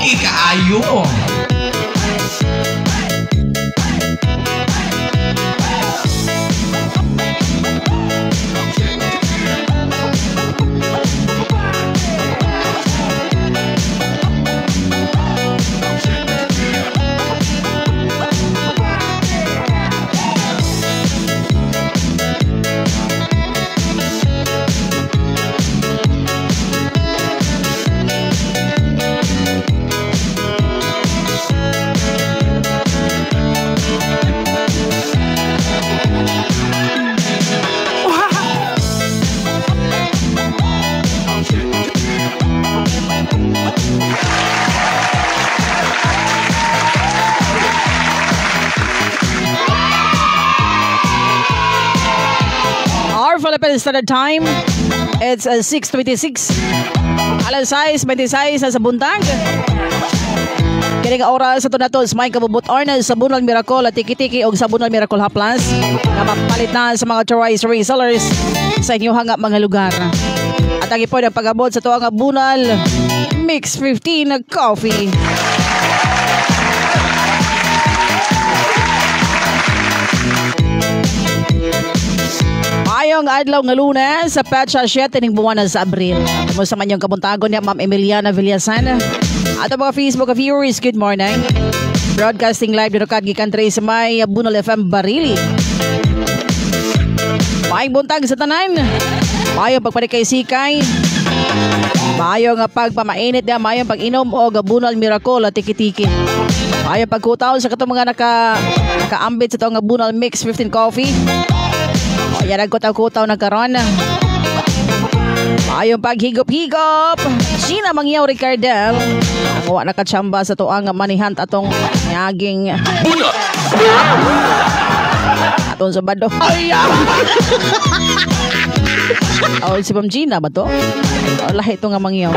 Ikaayo. Philippine Standard Time. It's 6:26. Alas 6:26 sa buntag. Kini nga oras sa tunatos may kabubot ornas sa Bunal Miracle at tiki-tiki og sa Bunal Miracle Haplas na mapalit na sa mga choice resellers sa inyong hanga mga lugar. At ang ipon ang pag-abot sa tuwang Bunal Mix 15 Coffee. Ayong adlaw nga Lunes sa petsa 7 ning buwan sa Abril. Mo sa manyong kabuntagon ni Ma'am Emiliana Villasan. At ang mga Facebook viewers, good morning. Broadcasting live dito gikan sa may Bunal FM Barili. Maayong buntag sa tanan. Maayong pagpanikay sikay. Maayong pagpamainit da, maayong pag-inom og Bunal Miracle at tiki-tiki. Maayong pagkutaw sa katong mga nakaambit sa itong Bunal Mix 15 Coffee. Ayan, nagkutaw-kutaw na karon. Maayong paghigop-higop. Gina Mangyaw Ricardel. Ang wa nakatsamba sa tuang manihant atong nyaging atong Sabado. Oh, si Ma'am Gina ba to? Lahi ito nga Mangyaw.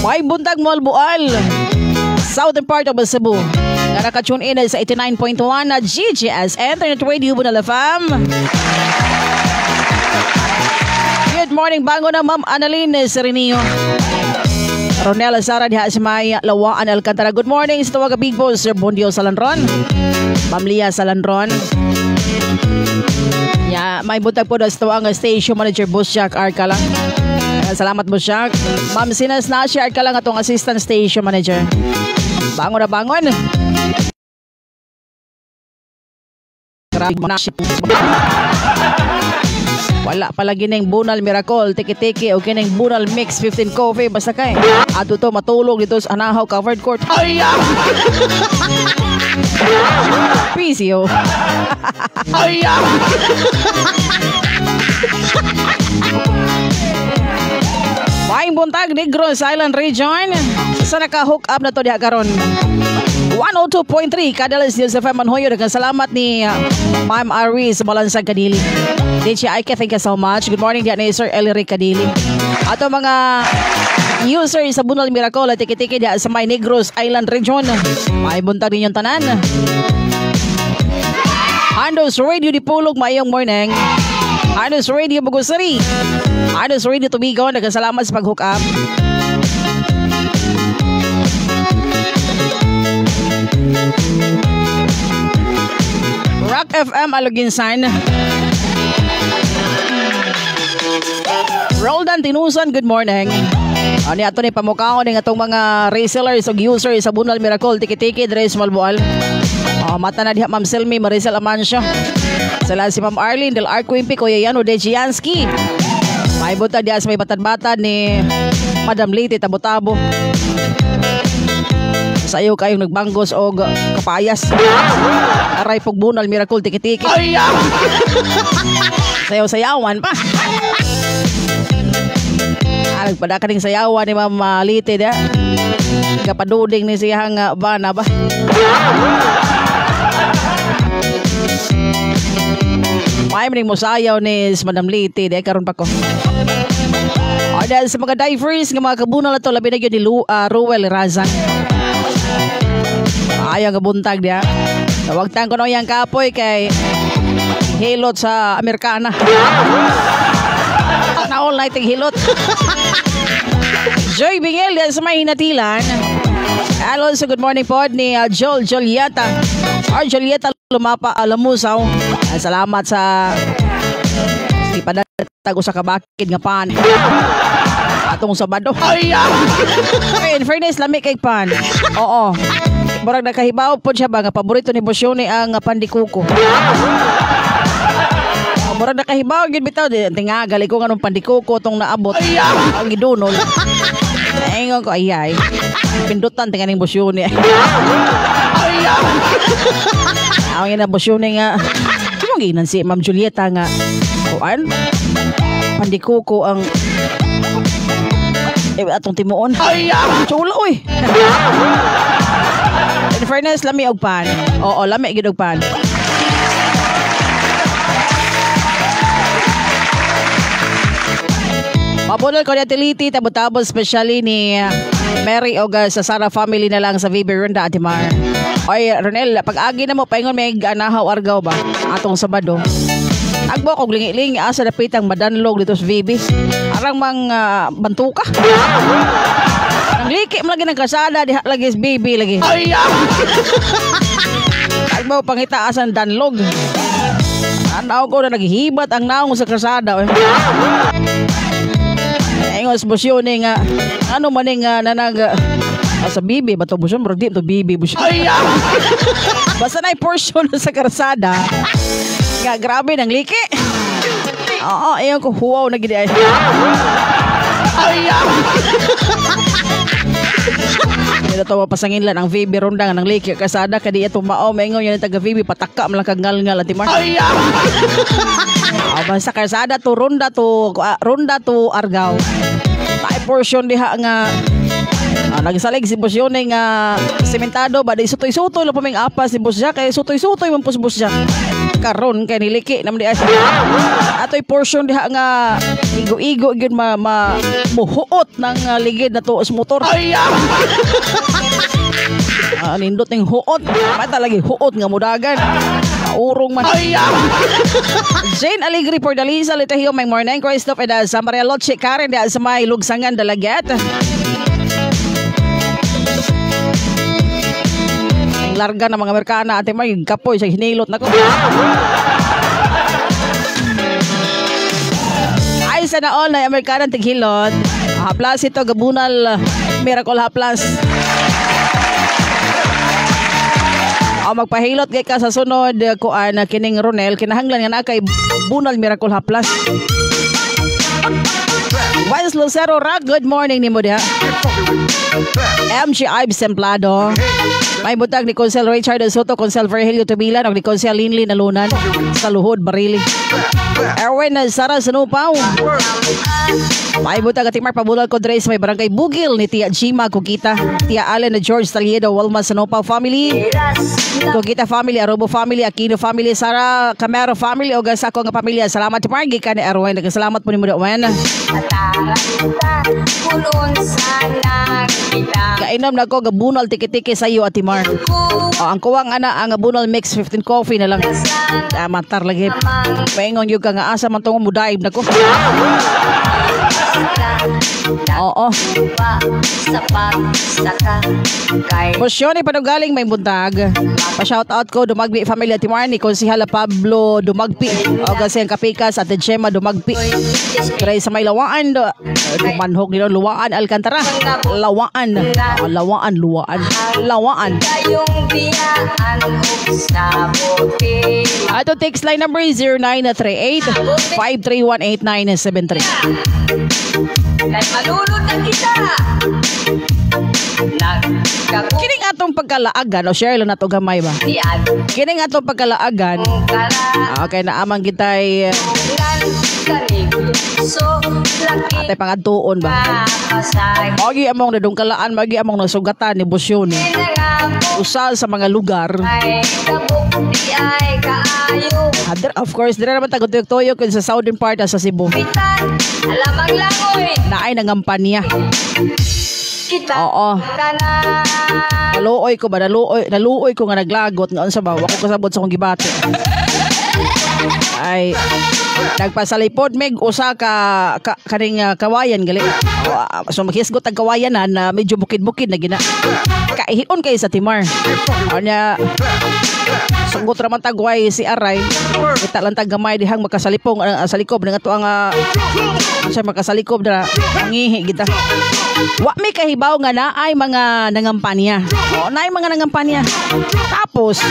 May buntag mo albual. Southern part of Cebu. Naka-tune in sa 89.1 na GGS Internet Radio Bunal FM. Good morning, bango na Ma'am Annalyn Serenio. Ronel Sara diha sa may Lawaan Alcantara. Good morning sa tawaga Big Boss Sir Bondio Salanron. Ma'am Lia Salanron. Ya, may buntag po sa tawaga Station Manager Boss Jack Arcala. Salamat Boss Jack. Ma'am Sinas Nashi Arcala nga atong Assistant Station Manager. Bangon na bangon. Wala pala gining Bunal Miracle, tiki-tiki o gining Bunal Mix 15 Coffee. Basta kay ato to matulog dito sa Anahaw Covered Court. PCO. Maayong buntag Negros Island Region. Sa naka-hook up na to diha karon. 102.3 Kadalas News FM Manhoyo. Salamat ni Ma'am Ari sa Malansag Kadili. DJ Ike, thank you so much. Good morning diha ni Sir Elric Kadili. Ato mga user sa Bunal Miracle at tiki-tiki diha sa may Negros Island Region. Maayong buntag ninyong tanan. Andos Radio Dipulog, maayong morning. Andos Radio Bugosari. Andos Radio Tubigon. Salamat sa pag-hook up. Rock FM Aluginsan. Roldan Tinusan, good morning. Ani ato ni pamukhaon ning atong mga resellers ug users sa Bunal Miracle tiki-tiki diri sa Malboal. Mata na diha Ma'am Selmi Maricel Amancio. Sala si Ma'am Arlene Del Arquimpi Kuya Yano Dejiansky. May buta diha sa may batad-batad ni Madam Liti Tabo-Tabo. Sayo kayong nagbanggos o kapayas. Aray pog Bunal Miracle tiki-tiki. Sayaw-sayawan pa. Nagpadaka ning sayawan ni Ma'am Liti da. Kapaduding ni siyang bana ba. May maning mosayaw ni Madam Liti da karon pa ko. Dahil sa mga divers nga mga kabunal na to, labi na yun ni Ruel Razan. Ayaw nga buntag niya. Tawagtan ko na yung kapoy kay hilot sa Amerikana. Na all night hilot. Joy Bingel yan sa may hinatilan. Hello, so good morning po ni Joel Julieta. Julieta Lumapa Alamusaw. Salamat sa ipadatag sa kabakid nga pan. Atong Sabado. In fairness, lami kay pan. Oo. Murag nakahibaw po siya ba nga paborito ni Bosyone ang pandikuko. Murag nakahibaw gid bitaw tingagali ko nganong pandikuko tong naabot. Ang gidunol. Ingon ko ayay. Pindutan tinganing Bosyone. Ang ina Bosyone nga. Kimong ginan si Ma'am Julieta nga kuan pandikuko ang atong timuon. Chulo oy. In fairness, lami og pan. Oo, lami gid og pan. Mabunol ko ni Atiliti, tabo-tabo especially ni Mary og sa Sara family na lang sa VB Ronda Atimar. Oy, Ronel, pag-agi na mo paingon may anahaw argaw ba atong Sabado. Agbo kog lingi-lingi asa dapit ang madanlog dito sa VB. Arang mang bantuka. Ang liki mo lagi ng kasada diha lagi sa VB lagi. Agbo pangita asan danlog. Anaw ko na naghihibat ang naong sa kasada. Mayos busyon nga ano maning nanag sa bibi ba to busyon bro di to bibi busyon. Basta na portion sa karsada. Nga grabe nang liki. Oo, ayan ko huwaw na gid ay. Dito to mapasangin lang ang VB ronda ng liki karsada kadi ato mao maingon yan taga VB pataka man lang kagngal-ngal at Timar. Basta karsada to ronda to Argao. Tay portion diha nga nagsalig si Boss Yone nga sementado ba di sutoy-sutoy lang paming apa si Boss Jack kay sutoy-sutoy man Boss Jack karon kay niliki naman di atoy portion diha nga igo-igo gyud muhuot ng ligid na tuos motor. Nindot ning huot mata lagi huot nga mudagan urong man. Jane Aligri for Dalisa Litahiyo may morning Christoph eda sa Maria Loche Karen da sa may lugsangan dalaget. Larga ng mga Amerikana ate may kapoy sa hinilot na ko. Ay sana all na Amerikana tighilot. Haplas ito gabunal Miracle Haplas. Magpahilot kay ka sa sunod kuan kining Ronel kinahanglan nga na kay bunal Miracle Haplas. Wise Lucero Rock, good morning ni mo diha. MC Ives Templado. May butag ni Consel Richard Soto, Consel Virgilio Tubilan, o ni Consel Linley Nalunan sa Luhod, Barili. Erwin Sara Sanupaw. May butag at Timar Pabulal Kodres, may barangay Bugil ni Tia Jima Kukita, Tia Allen na George Taliedo, Walma Sanupaw family, Kukita family, Arobo family, Aquino family, Sara Camero family, o sa ako nga pamilya. Salamat Timar, gikan ni Erwin. Nagkasalamat po ni mo Erwin. Kainom na ko gabunal tiki-tiki sa iyo at Timar. Ang kuwang ana ang gabunal mix 15 coffee na lang. Matar lagi. Paingon yung ka nga asa man tong mudaib na ko. Oo. Mosyoni panugaling may buntag. Pa-shout out ko Dumagpi family at Timar ni Konsihala Pablo Dumagpi. O kasi ang kapikas at Gemma Dumagpi. Try sa may lawaan kumanhog nila luwaan Alcantara. Lawaan. Ato text line number 0938-5318973. Malulod na kita. Kining atong pagkalaagan o share lang nato gamay ba? Kining atong pagkalaagan. Okay na amang kitay atay pangadtuon ba? Magi among nadungkalaan, magi among nasugatan ni Busyon. Usal sa mga lugar. Of course, dire naman tagutuyok sa southern part sa Cebu. Naay nangampanya. Oo. Naluoy ko nga naglagot nga unsa ba? Wa ko kasabot sa kong gibati. Ay nagpasalipod meg usa ka kaning kawayan gali. So maghisgot ang kawayanan na medyo bukid-bukid na gina. Kaihion kay sa Timar. Anya sunggot ra man tagway si Aray. Kita lang tag gamay dihang makasalipong sa likob nga to ang siya makasalikob na ngihi kita. Wa may kahibaw nga naay mga nangampanya. O naay mga nangampanya. Tapos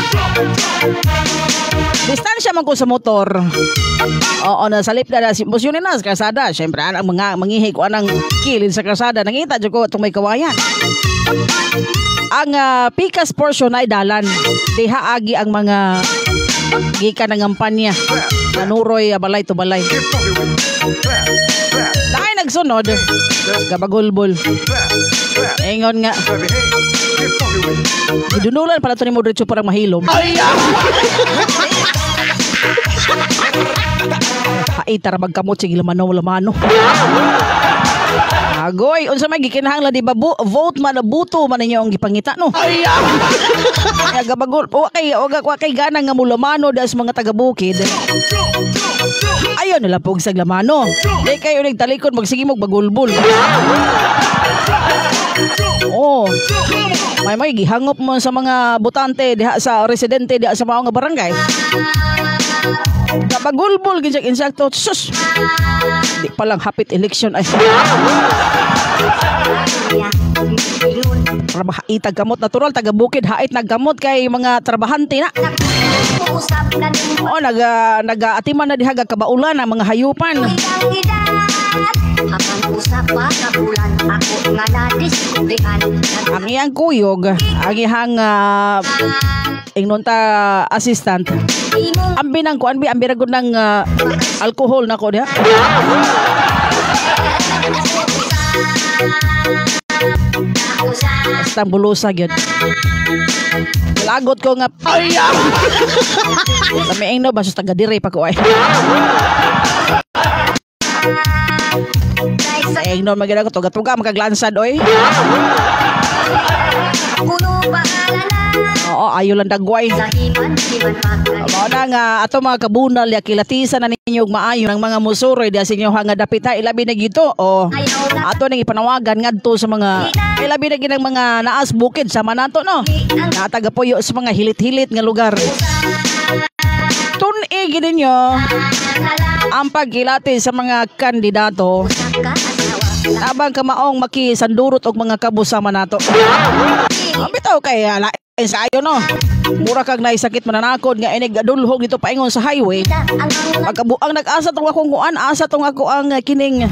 distansya man ko sa motor. Oo, nasalip na si Busyon na sa kalsada. Siyempre, ang mga mangihi ko anang kilid sa kalsada. Nangita dyan ko itong may kawayan. Ang pikas portion ay dalan. Diha agi ang mga gika ng kampanya. Nanuroy balay to balay. Dahil nagsunod, gabagulbol. Ingon nga. Idunulan pala ito ni Modricho parang mahilom. Haitar magkamot sige lamano. Agoy, unsa may gikinahanglan di ba vote man buto man ninyo ang gipangita no. Kaya gabagol wa kay gana nga mulamano das mga taga-bukid. Ayaw nila pog saglamano. Di kayo nagtalikod magsige mog bagulbol. Oh. May gihangop mo sa mga botante diha sa residente diha sa mga barangay. Kapagulbol ginsak insakto. Sus. Di pa lang hapit election ay. Para mahaitag gamot natural taga bukid hait naggamot kay mga trabahante na. Oh, nag-atiman na diha kabaulan ang mga hayupan. Ang iyang kuyog, ang iyang ingnon ta assistant. Ang binang ko, ang biragod ng alcohol na ko diha. Basta bulusa yun. Lagot ko nga. Ayaw! Lamiing no, basos taga-dire pa ko ay. Sayang no, maganda ko. Tuga-tuga, magaglansad oy. Oo, ayaw lang dagway. Mga na nga, ato mga kabunal, kilatisan na ninyo maayo ng mga musuroy diya sa inyo hanga dapita, ilabi na gito. O, ato nang ipanawagan nga to sa mga, ilabi na ginang mga naas bukid sa manato, no? Natagapuyo sa mga hilit-hilit nga lugar. Tunig ninyo ang pagkilati sa mga kandidato abang kamaong makisandurot og mga kabusama nato. Bitaw kay sa ayo no. Mura kag naisakit mananakod nga inig adulhog dito paingon sa highway. Pagkabuang nag-asa tong akong kuan, asa tong ako ang kining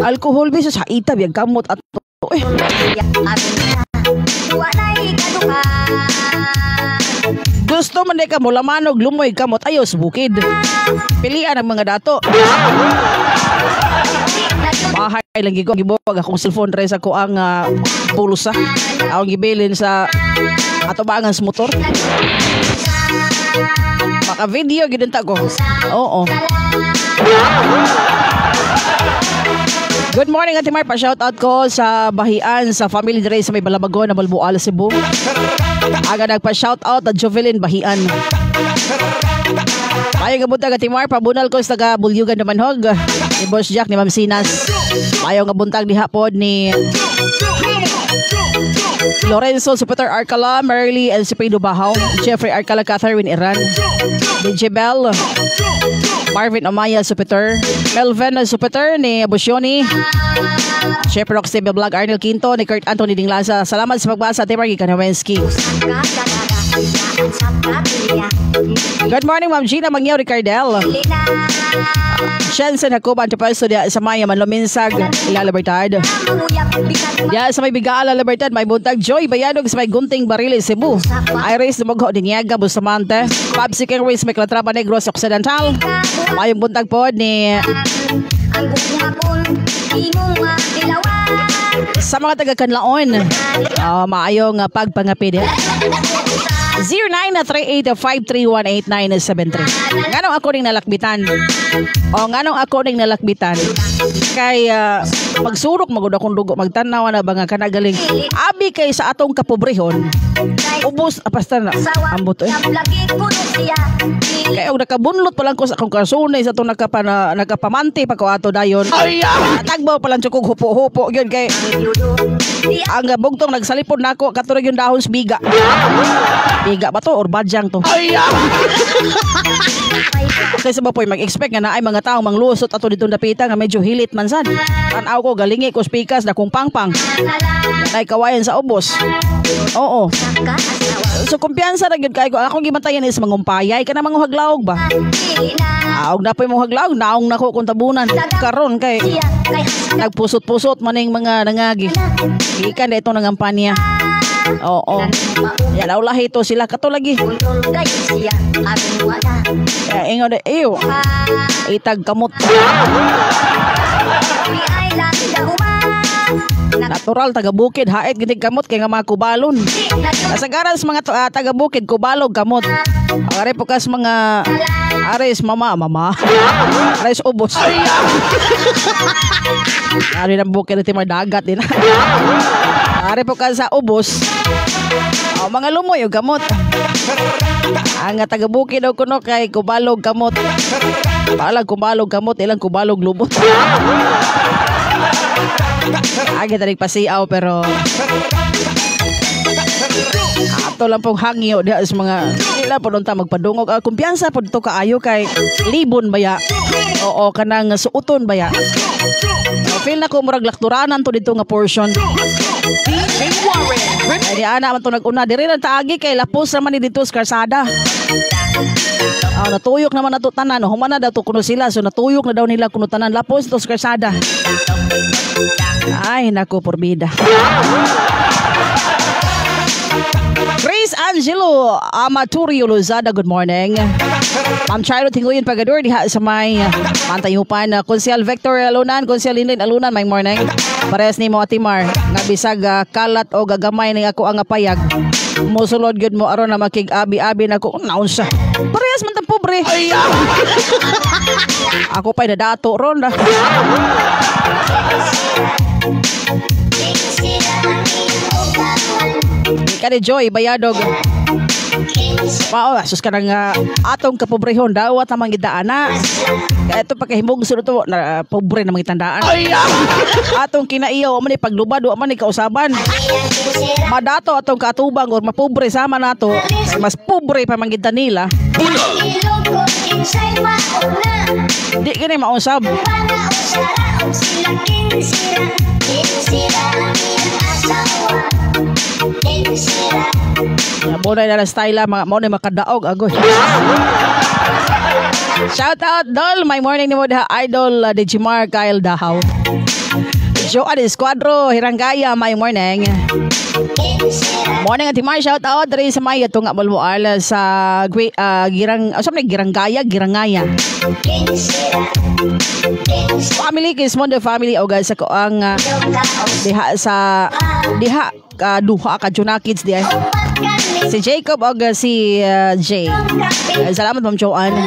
alcohol biso sa itab yag kamot at gusto man di ka mo lamanog lumoy kamot ayos bukid. Pilian ang mga dato. Bahay lang gibog akong cellphone res ako ang pulsa. Akong gibilin sa ato ba ang motor. Maka video gidunta ko. Oo. Good morning Ate Mar, pa-shoutout ko sa Bahian, sa family dire sa may Balabagon na Balbuala, Cebu. Aga nagpa-shoutout at Jovelyn Bahian. Ayaw nga buntag Ate Mar, pabunal ko sa taga Bulyugan naman hog. Ni Boss Jack, ni Ma'am Sinas. Ayaw nga buntag ni hapod ni Lorenzo, si Peter Arcala, Merly, and si Pedro Bahaw, Jeffrey Arcala, Catherine Iran, DJ Bell, Marvin Amaya, si Peter, Melvin, si Peter, ni Busyoni, Chef Roxy Vlog, Arnel Quinto, ni Kurt Anthony Dinglasa. Salamat sa pagbasa, Timar Gikanawensky. Good morning, Ma'am Gina Mangyaw Ricardel. Shensen Hakuban Tapaso dia sa Maya Manlominsag Ila Libertad. Dia sa may Bigaala Libertad may buntag Joy Bayadog sa may Gunting Bariles Cebu. Iris Dumogho Dinyaga Bustamante. Pabsi King Race may Clatrapa Negros Occidental. Mayong buntag po ni sa mga taga-Kanlaon. Maayong pagpangapid. 0938-5318973. Nganong ako ning nalakbitan? Nganong ako ning nalakbitan? Kay magsurok magud akong dugo magtanaw na ba nga kanagaling abi kay sa atong kapobrehon. Ubos basta na ambot kay og nakabunlot pa lang ko sa akong kasunay sa atong nakapamanti pa ko ato dayon. Tagbaw pa lang tsukog hupo-hupo gyud kay ang bugtong nagsalipod nako katurog yung dahon sa biga. Biga ba to or badyang to? Kasi ba po'y mag-expect nga na ay mga taong manglusot ato dito dapita nga medyo hilit man sad. Tanaw ko galingi ko spikas na kung pangpang. Nay kawayan sa ubos. Oo. So kumpiyansa ra gyud kay ko akong gimantayan is mangumpayay kana manguhaglawog ba? Og napoy mo haglaw naong nako kung tabunan karon kay nagpusot-pusot maning mga nangagi. Gikan da itong nangampanya. Oo. Ya lahi to sila kato lagi. Ingon ew. Itag kamot. Natural taga bukid hait gid kamot kay nga mga kubalon. Kasagaran sa mga taga bukid kubalog kamot. Are po kas mga ares mama. Ares ubos. Ari nang bukid ti dagat din. Are po kas sa ubos. Mga lumoy og kamot. Ang taga bukid daw kuno kay kubalog kamot. Palag kubalog kamot ilang kubalog lubot. Agi tanig pasiaw pero Ato lang pong hangyo diha sa mga nila po nung ta magpadungog. Kumpiyansa po dito kaayo kay libon baya. Oo, kanang suuton baya. Feel na ko murag lakturanan to dito nga portion. Ay di ana man to nag-una. Diri lang taagi kay lapos naman ni dito sa karsada. Natuyok naman na to tanan. Humana daw to kuno sila. So natuyok na daw nila kuno tanan. Lapos to sa karsada. Ay, naku, porbida. Grace Angelo Amaturio Lozada, good morning. Ma'am Chiro Tinguyin Pagador diha sa may Mantayupan. Konsyal Victor Alunan, Konsyal Linlin Alunan, may morning. Parehas ni mo Atimar nga bisag kalat o gagamay ning ako ang payag. Musulod gyud mo aron na makig-abi-abi nako naon siya. Parehas man ta pobre. Ako pa'y nadato ron. Ika ni Joy Bayadog. Sus ka nang atong kapobrehon dawat na mangidaana. Kaya ito pagkahimog sunod to na pobre na mangitandaan. Atong kinaiyaw man ni paglubad wa man ni kausaban. Madato atong katubang or mapobre sama nato. Kay mas pobre pa mangita nila. Di gani mausab. Muna na style mga mo na makadaog agoy. Shout out Dol, my morning ni mo da idol Digimar Kyle Dahaw. Joan Esquadro Hirangaya, my morning. Morning at Timar, shout out diri sa may ato nga Balmoal sa Girangaya. Family Kismondo family o guys ako ang diha duha ka Juna Kids diha. Si Jacob o si Jay. Salamat Ma'am Joanne.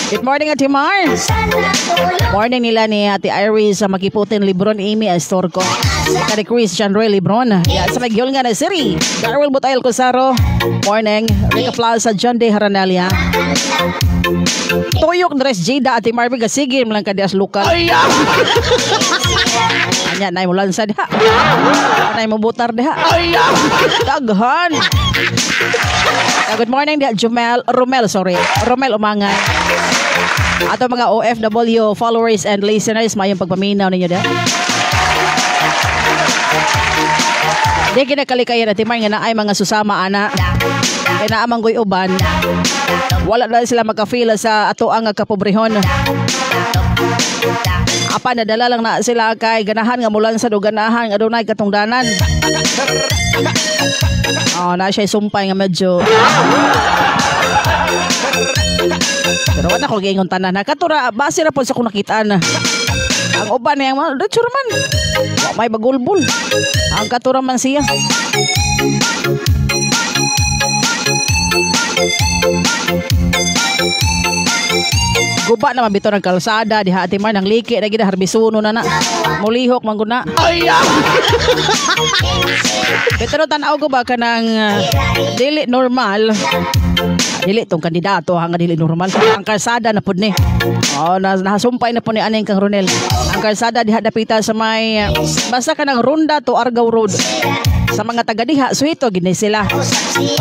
Good morning at Timar. Morning nila ni Ate Iris sa Makiputin Libron Amy Astorco. Kani Christian Roy Libron. Sa Magyol nga na Siri. Darwell Butayl Cosaro. Morning. Rica Plaza John De Haranalia. Tuyok Dres Jada Ate Marvin Gasigim lang kadias lokal. Anya nay mo lansa diha. Nay mo butar diha. Daghan. Good morning diha Romel Umangay. Ato mga OFW followers and listeners mayong pagpaminaw ninyo diha. Di kinakalikayan natin nga na ay mga susama ana. Kaya naamang goy uban. Wala na sila makafeel sa ato ang kapobrehon. Apa nadala lang na sila kay ganahan nga mulan sa duganahan nga dunay katungdanan. Na siya sumpay nga medyo. Pero wala ko gingon tanan. Katura base ra po sa kung nakitaan. Ang uban niya mga detsura man. May bagulbul. Ang katura man siya. Guba naman bito ng kalsada diha Ate Mar nang liki na gid harbisuno na mulihok man gud na. Pero tan-aw ko ba kanang dili normal. Dili tong kandidato hanga dili normal. Ang kalsada na pud ni. Nahasumpay na po ni aning kang Ronel. Ang kalsada diha dapita sa may basta kanang Ronda to Argao Road. Sa mga taga diha suhito gid sila.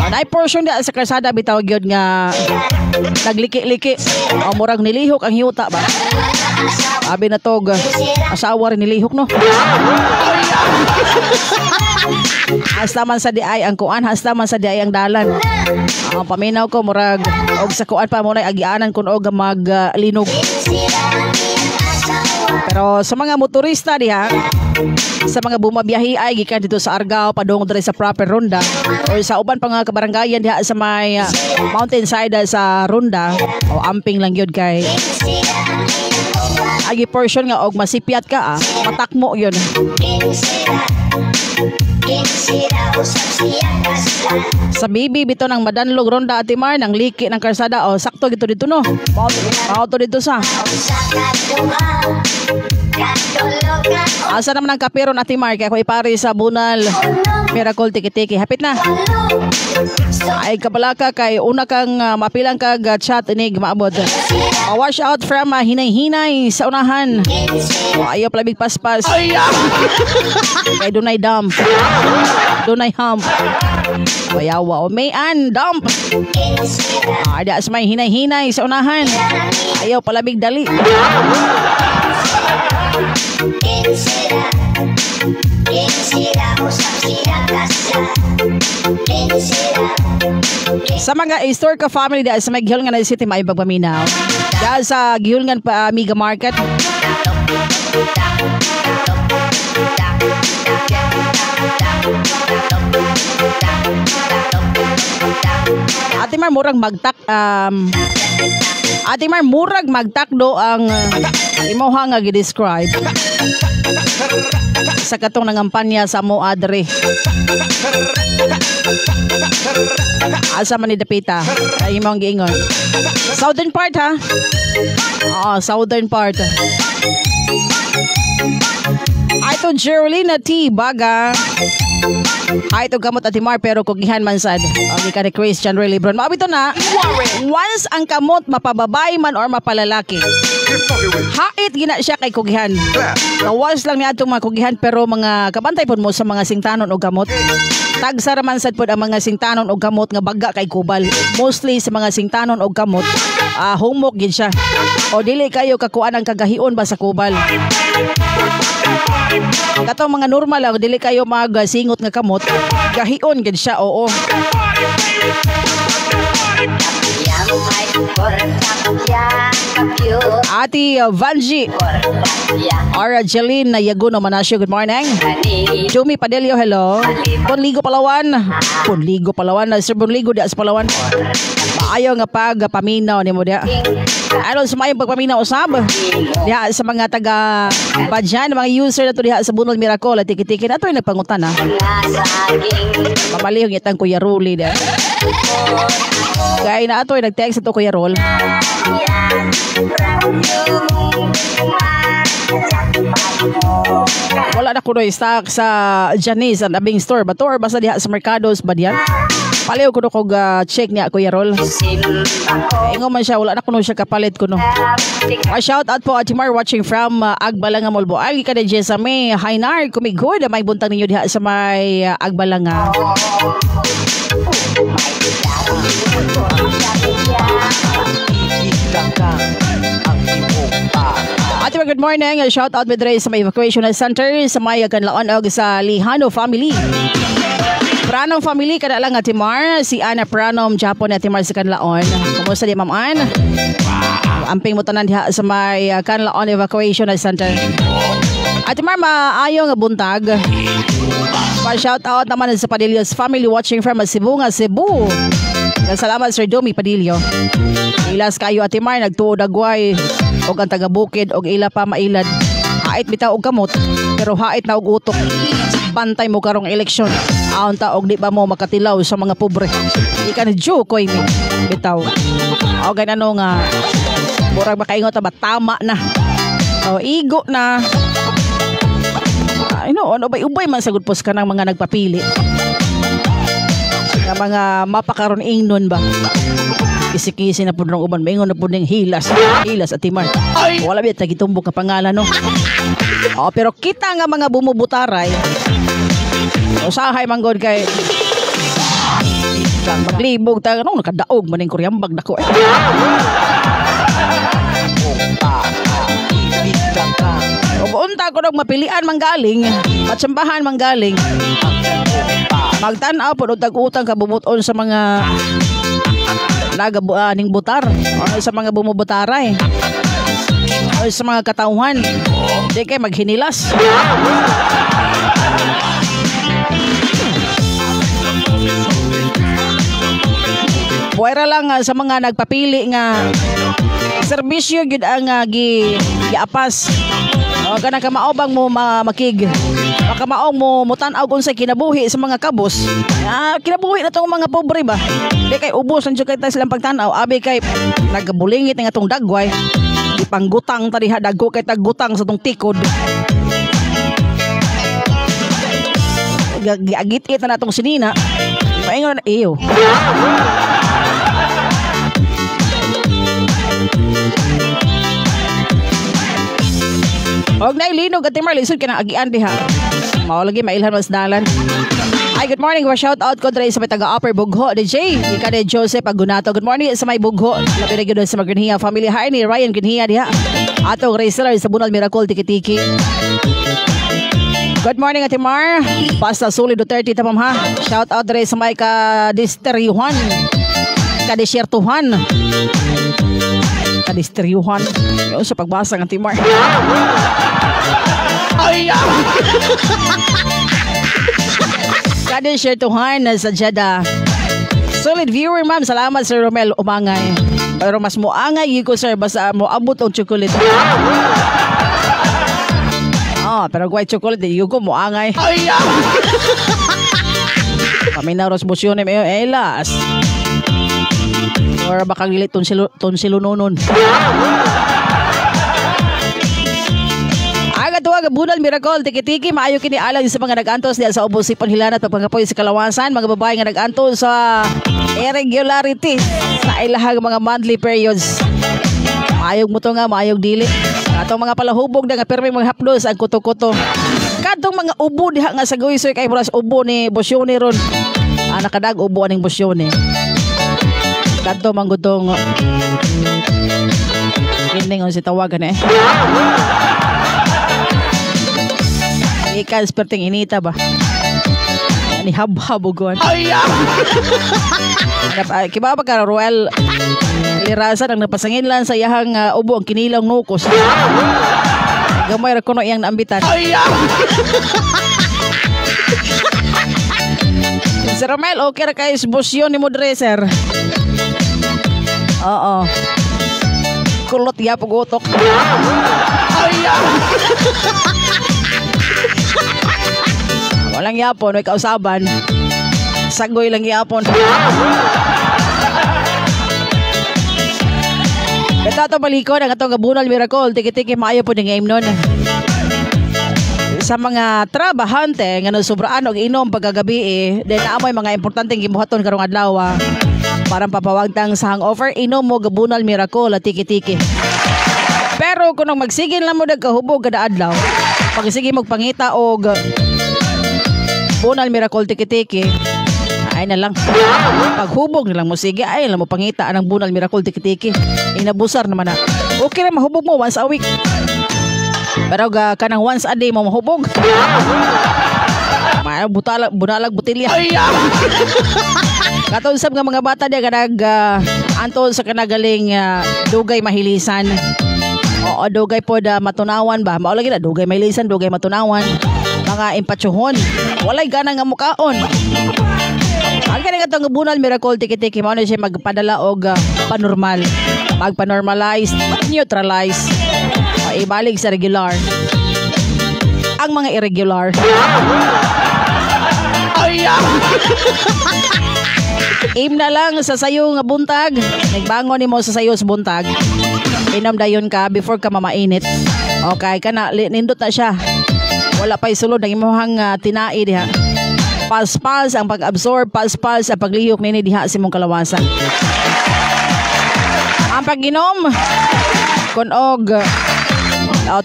Nay portion diha sa kalsada bitaw gyud nga nagliki-liki. Murag nilihok ang yuta ba. Abi na tog asawa rin nilihok no. Hasta man sa diay ang kuan, hasta man sa diay ang dalan. Ang paminaw ko murag og sa kuan pa mo na agianan kun og maglinog. Pero sa mga motorista diha, sa mga bumabiyahe ay gikan dito sa Argao padung diri sa proper Ronda o sa uban pa nga kabarangayan diha sa may mountainside sa Ronda o amping lang gyud kay agi portion nga og masipyat ka matakmo yun. Sa bibi bito ng Madanlog Ronda Ate Mar nang liki ng karsada sakto dito no. Auto dito sa. Asa naman ang kaperon Ate Mar kaya ko ipari sa Bunal Miracle Tiki-Tiki. Hapit na. Ay kabalaka kay una kang mapilang kag chat inig maabot. Wash out from hinay-hinay sa unahan. Ayaw palabig paspas. Kay dunay dam. Dunay hump. Bayawa o may dump. Ada sa may hinay-hinay sa unahan. Ayaw palabig dali. Sa mga store ka family da sa may gihulngan na city may pagpaminaw. Da sa gihulngan pa Amiga Market. Ate Mar murag magtak Ate Mar murag magtakdo ang imuha nga gi-describe sa katong nangampanya sa mo adre. Asa man ni dapita ay imong giingon. Southern part ha. Southern part. Ay to Geraldine T. Baga. Ay to kamot Ate Mar pero kugihan man sad. Ang ika ni Christian Ray Lebron. Maabito na. Once ang kamot mapababay man or mapalalaki. Hait gina siya kay kugihan. Nawas lang niya itong mga kugihan pero mga kabantay po mo sa mga singtanon o gamot. Tagsa raman sad po ang mga singtanon o gamot nga baga kay kubal. Mostly sa mga singtanon o gamot, humok gid siya. O dili kayo kakuan ang kagahion ba sa kubal. Katong mga normal lang, dili kayo magasingot nga kamot, gahion gid siya, oo. Ati Vanji Ara Jeline Yaguno Manasio, good morning. Jumi Padelio, hello. Punligo Palawan. Punligo Palawan, Sir Punligo di sa Palawan. Maayo nga paminaw ni mo dia. Ano sa mayong pagpaminaw usab diha sa mga taga Badyan, mga user na to diha sa Bunol Miracle at tiki-tiki na to ay nagpangutan ha. Mamalihong itang Kuya Ruli dia. Kaya na to ay nag-text ito Kuya Rol. Wala na kuno stock sa Janice and Abing store ba to or basta diha sa Mercados ba diyan? Paliw kuno kog check niya Kuya Rol. Ingo man siya wala na kuno siya kapalit kuno. Shout out po Ate Mar watching from Agbalanga Molbo. Ay ka DJ sa may Hainar kumigod may buntang ninyo diha sa may Agbalanga. Ate Mar, good morning. Shout out with Ray sa may evacuation center sa may Kanlaon og sa Lihano family. Pranong family kada lang Ate Mar, si Ana Pranom Japon Ate Mar sa Kanlaon. Kumusta di Ma'am Ann? Amping mo tanan diha sa may Kanlaon evacuation center. Ate Mar, maayo nga buntag. Pa-shout out naman sa Padilio's family watching from Cebu nga Cebu. Salamat Sir Domi Padillo. Ilas kayo Ate Mar nagtuod agway og ang taga-bukid og ila pa mailad. Hait bitaw og kamot pero hait na og utok. Bantay mo karong eleksyon. Aon ta og di ba mo makatilaw sa mga pobre. Ika ni Joe koy mi bitaw. O ganano nga murag makaingot ba tama na. O igo na. Ay no, ano ubay man sagud pos ka ng mga nagpapili. Nga mga mapakaron ingnon ba. Kisi-kisi na po ng uban. Maingon na po ng hilas. Hilas Ate Mar. Wala ba tagitumbok ka pangalan no. Pero kita nga mga bumubutaray. Usahay manggod kay maglibog ta no nakadaog man ning kuryambag nako eh. Unta ko nag mapilian manggaling, patsambahan manggaling. Magtan-aw po tag-utang kabubuton sa mga nagabuaning butar o sa mga bumubutaray o sa mga katauhan. Di kay maghinilas. Puwera lang sa mga nagpapili nga serbisyo gid ang giapas. O kana ka maobang mo makig. Baka maong mo mutan-aw unsay kinabuhi sa mga kabos. Kinabuhi na tong mga pobre ba. Di kay ubos ang kay silang pagtan-aw. Abi kay nagabulingit nga tong dagway. Ipanggutang tadi dagko kay taggutang sa tong tikod. Giagit-it na natong sinina. Paingon na iyo. Og na ilinog Ate Mar lisod ka na agian diha. Mao lagi mailhan mas dalan. Ay, good morning. Shout out ko dre sa may taga Upper Bugho, DJ. Ika ni Joseph Agunato. Good morning sa may Bugho. Labi na gyud sa Magrinhiya family. Hi ni Ryan Ginhiya diha. Atong Raceler sa Bunal Miracle Tiki-Tiki. Good morning Ate Mar. Pasta Suli Duterte tamam ha. Shout out dre sa may ka-disteryuhan. Ka-disyertuhan. Ka-disteryuhan. Yun sa pagbasa ng Ate Mar. Ay! Kada share tuhan sa Jeddah. Solid viewer ma'am. Salamat Sir Romel Umangay. Pero mas muangay ko sir basta mo abot og chocolate. Pero white chocolate di ko muangay. Kami na ros bosyon mayo elas. Or baka gilit tonsilunonon. Tuwag Bunal Miracle Tiki-Tiki maayo kini alang sa mga nag-antos diya sa ubos sipon hilanat pagpangapoy sa kalawasan mga babae nga nag-antos sa irregularity sa ilahang mga monthly periods. Maayog mo to nga maayog dili. Atong mga palahubog na nga permi mga hapdos ang kuto-kuto. Kadtong mga ubo diha nga sa guisoy kay buras ubo ni Bosyone ron. Nakadag ubo aning Bosyone. Kadto manggutong kining on si tawagan Ikan seperti inita ba? Ni hab-habugon. Kiba ba ka Royal Lirasan ang napasangin lang sa iyahang ubo ang kinilang nukos. Gamay ra kuno iyang naambitan. Sir Romel, okay ra kay Bosyon ni mo dresser. Oo. Kulot ya pugotok. Walang yapon, may kausaban. Sagoy lang yapon. Ito ito balikon ang itong Bunal Miracle. Tiki-tiki maayo po ng game nun. Sa mga trabahante nga sobraan og inom pagkagabi then amoy mga importanteng gibuhaton karong adlaw parang papawagtang sa hangover inom mo Bunal Miracle at Tiki-tiki. Pero kung magsigin lang mo nagkahubog kada adlaw pagsige magpangita og Bunal Miracle Tiki-Tiki ay na lang paghubog na lang mo sige ay lang mo pangita ang Bunal Miracle Tiki-Tiki inabusar naman na okay na mahubog mo once a week pero kanang once a day mo mahubog may bunalag butilya katong sab nga mga bata diya kanag antol sa kanagaling dugay mahilisan o dugay po da matunawan ba mao lagi na dugay mahilisan dugay matunawan mga impatsuhon walay gana nga mukaon ang kanang itong Bunal Miracle Tiki-Tiki mao na siya magpadala og panormal magpanormalize neutralize ibalik sa regular ang mga irregular im na lang sa sayo nga buntag nagbangon nimo sa sayo sa buntag inom dayon ka before ka mamainit okay kana nindot na siya wala pa'y sulod ng imuhang tinai diha pas-pas ang pag-absorb pas-pas ang paglihok nini diha sa imong kalawasan ang pag-inom kun og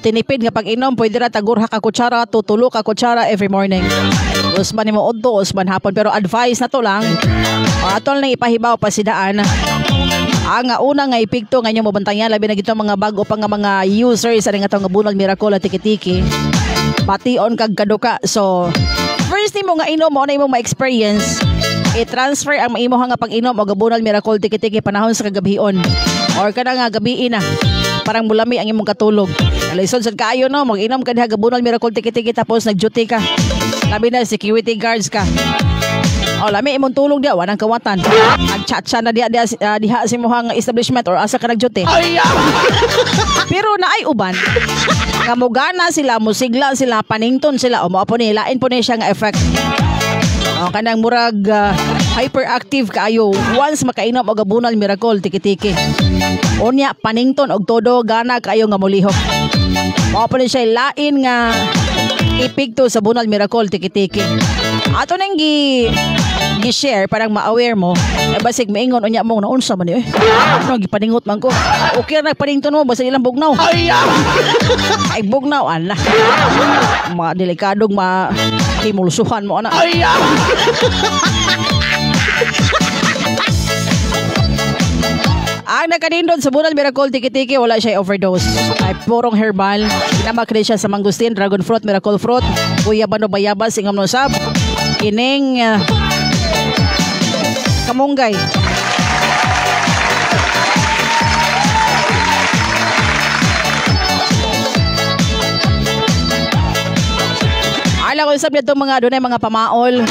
tinipid nga pag-inom pwede ra tagurha ka kutsara tutulo ka kutsara every morning usman nimo udto usman hapon pero advice na to lang atol nang ipahibaw pa sidaan ang una nga ipigto nga inyo mabantayan labi na gito mga bago pa nga mga users sa nga tong Bunal Miracle at Tiki-Tiki pation kag kaduka so first nimo nga inom mo na imong ma-experience i-transfer ang maimo nga pag-inom og Bunal Miracle Tiki-Tiki panahon sa kagabhion or kada nga gabi na parang mulami ang imong katulog alisod sad kaayo no mag-inom ka diha Bunal Miracle Tiki-Tiki tapos nag-duty ka labi na security guards ka lami imong tulog diha wanang kawatan nag-chat na diha sa imong establishment or asa ka nag-duty pero naay uban nga mogana sila musigla sila panington sila o mao po ni lain po ni siya nga effect kanang murag hyperactive kaayo once makainom og Bunal Miracle Tiki-Tiki unya panington og todo gana kaayo nga molihok mao po ni siya lain nga ipigto sa Bunal Miracle Tiki-Tiki ato nang gi-share parang ma-aware mo. Basig maingon unya mo naunsa man eh. Ano gipaningot man ko. Okay na panington mo basta ilang bugnaw. Ay bugnaw ana. Mga delikadong himulusuhan mo ana. Ang nakanindot sa Bunal Miracle Tiki-Tiki, wala siya overdose. Ay purong herbal. Inamakri siya sa mangustin, dragon fruit, miracle fruit, guyabano bayabas, ingam no sab, kining kamunggay. Ala ko isab nito mga adunay mga pamaol.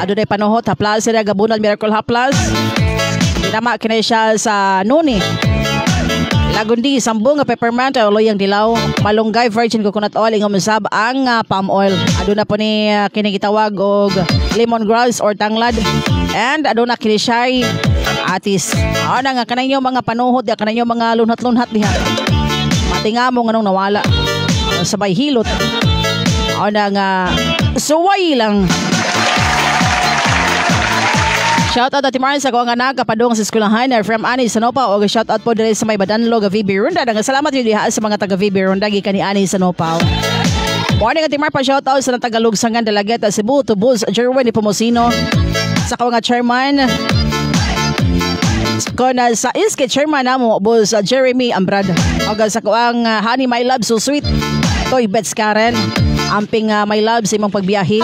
Adunay panuhot, haplas sila Bunal Miracle Haplas. Tama kinay siya sa nuni. Lagundi, sambong nga peppermint, loyang dilaw, malunggay, virgin coconut oil, ingam sab ang palm oil. Aduna po ni kinigitawag og lemongrass or tanglad. And aduna kini siya atis. Ana nga kanay mga panuhot, kanay mga lunhat-lunhat diha. Matinga mo nganong nawala. Sabay hilot. Ana nga suway lang. Shoutout at Timar sa ko ang anak kapadung sa eskwelahan from Ani Sanopa o shoutout po diri sa may Badanlog VB Ronda. Salamat yun diha sa mga taga VB Ronda gikan ni Ani Sanopa. Morning at Timar pa shoutout sa Tagalog Sangan Dalageta Cebu to Bus Jerwin ni Pomosino sa ko nga chairman ko na sa iske chairman namo Bus Jeremy Ambrad o sa ko ang Honey My Love So Sweet Toy Bets Karen amping My Love sa imong pagbiyahe.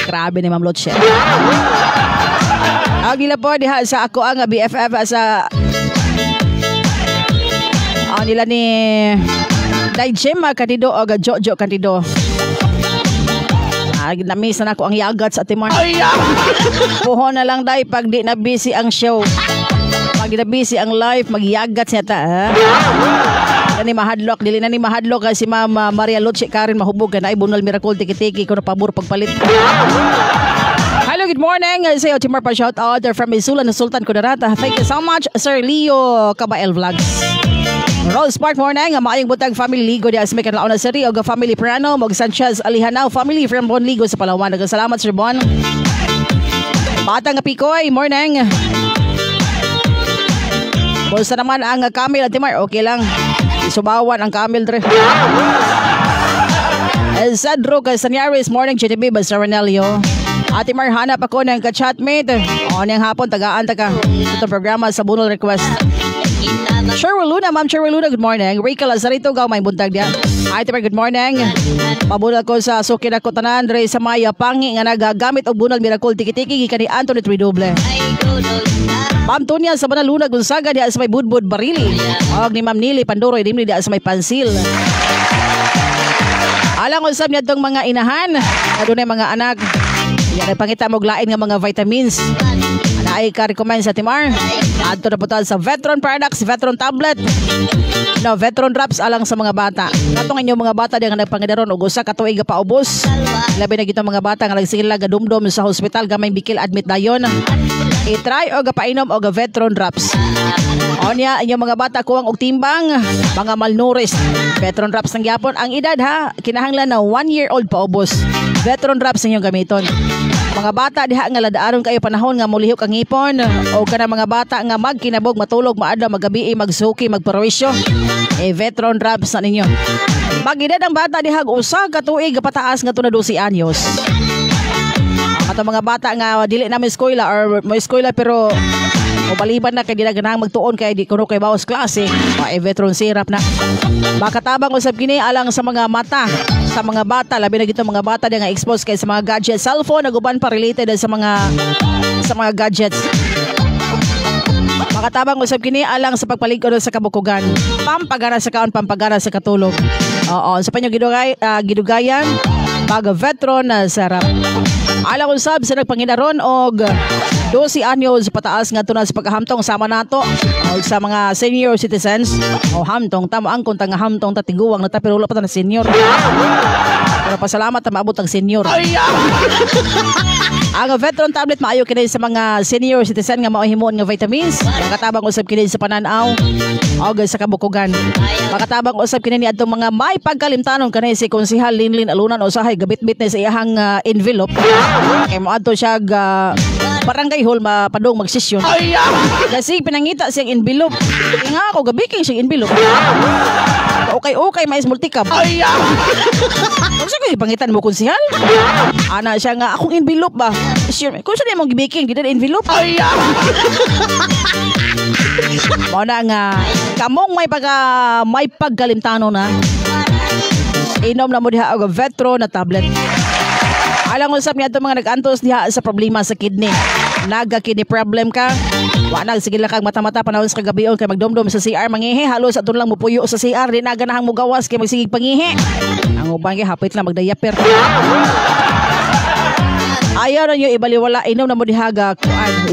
Grabe ni Ma'am Lotche. Agila po diha sa ako ang BFF sa nila ni Dayjem Kandido o Jojo Kandido. Namiss na ako ang yagat sa Timor. Puho na lang day pag di na busy ang show. Pag di na busy ang live, magyagat siya ta. Ni mahadlok dili na ni mahadlok kasi Ma'am Maria Lotche Karen mahubog na ay Bunal Miracle Tiki-Tiki ko na pabor pagpalit. Hello, good morning. Say Timor pa shout out from Isula na Sultan Kudarata. Thank you so much Sir Leo Kabael Vlogs. Rose Park morning, maayong butang family ligo di asme kanlaon na seri og family Prano mag Sanchez Alihanao family from Bonligo sa Palawan. Salamat Sir Bon. Batang Pikoy morning. Basta naman ang Camille at Timor okay lang. Subawan ang Camille dre. El Cedro Casanyaris morning GTB Basta Ranelio. Ate Mar hanap ako ng ka-chatmate. Niyang hapon tagaan ta ka. Ito programa sa Bunal Request. Sherwin Luna, Ma'am Sherwin Luna, good morning. Rika Lazarito, gaw may buntag diya. Ate Mar, good morning. Pabunal ko sa sukin ako tanan dre sa Maya Pangi nga nagagamit og Bunal Miracle Tiki-Tiki gikan ni Anthony Tridoble. Ma'am Tonya sa Banaluna Gonzaga diya sa may Budbud Barili. Og ni Ma'am Nili Pandoroy dimli diya sa may Pansil. Alang usab niya tong mga inahan, adunay mga anak. Yan ay pangita mo lain nga mga vitamins. Na ay ka-recommend sa Timar. Adto na po sa Vetron Products, Vetron Tablet. No, Vetron Drops alang sa mga bata. Katong inyong mga bata diya nga nagpangidaron og usa ka tuig pa ubos. Labi na gitong mga bata nga nagsigila gadumdum sa hospital gamay bikil admit dayon. I-try o gapainom o Vetron Drops. Onya inyong mga bata kuwang og timbang, mga malnourished. Vetron Drops ng gyapon ang edad ha, kinahanglan na 1-year-old pa ubos. Vetron Drops inyong gamiton. Mga bata diha nga ladaaron kayo panahon nga mulihok ang ngipon o kana mga bata nga magkinabog matulog maadlaw magabi magsuki magparwisyo. Vetron Drops na ninyo. Pag-edad ang bata diha usa ka tuig pataas nga tuna 12 anyos. Ato mga bata nga dili na may eskwela or may eskwela pero o baliban na kay di na ganang magtuon kay di kuno kay bawas klase. Vetron syrup na. Makatabang usab kini alang sa mga mata sa mga bata labi na gito mga bata nga exposed kay sa mga gadgets, cellphone naguban pa related sa mga gadgets. Makatabang usab kini alang sa pagpalig-on sa kabukugan, pampagana sa kaon, pampagana sa katulog. Oo, sa panyo gidugayan pag Vetron syrup. Alang usab sa nagpanginaron og 12 anyos pataas nga tunas pagkahamtong sama nato o sa mga senior citizens o hamtong tamo ang kunta nga hamtong tatiguwang nata pero wala pa ta na senior. Pero pasalamat ta maabot ang senior. Ang Vetron tablet maayo kini sa mga senior citizen nga mahimuon nga vitamins. Makatabang usab kini sa pananaw o sa kabukugan. Makatabang usab kini ni adtong mga may pagkalimtanon kanhi si Konsehal Linlin Alunan usahay gabit-bit na sa iyang envelope. Kay moadto siya barangay hall mapadong magsesyon. Kasi pinangita siyang envelope. Kaya nga ako gabiking siyang envelope. Okay, mais multicab. Kung siya kayo pangitan mo, Konsehal? Ana siya nga, akong envelope ba? Kung siya na mong gibiking, di na envelope? Muna nga, kamong may pagkalimtano na, inom na mo diha og Vetro na tablet. Alang usap niya itong mga nag-antos diha sa problema sa kidney. Naga-kidney problem ka, wanag sige lang kag mata-mata panahon sa kagabion kay magdomdom sa CR mangihi halos atun lang mupuyo sa CR di na ganahang mugawas kay magsigig pangihi. Ang ubang kay hapit lang magdayaper. Ayaw na nyo ibaliwala, inom na mo dihaga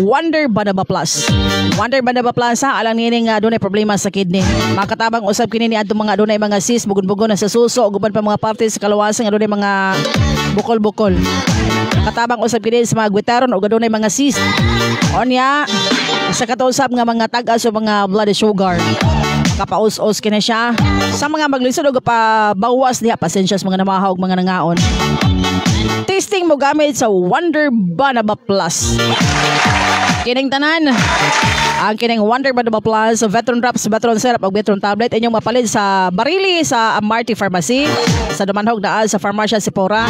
Wonder Banaba Plus. Wonder Banaba Plus ha, alang nini nga doon ay problema sa kidney. Makatabang usab kini ni adtong mga doon ay mga sis, bugon-bugon na sa suso, guban pa mga parties sa kalawasan nga doon ay mga bukol-bukol. Makatabang usab kini sa mga gwitaron o doon ay mga sis. Onya, sa katausap nga mga tagas o mga blood sugar. Kapaus-us kina siya. Sa mga maglisod o pabawas niya, pasensya sa mga namahawag, mga nangaon. Tasting mo gamit sa Wonder Banaba Plus. Kining tanan, ang kining Wonder Banaba Plus, Vetron Drops, Vetron Syrup o Vetron Tablet inyong mapalit sa Barili sa Amarty Pharmacy, sa Dumanhog na sa Farmasya Sipora,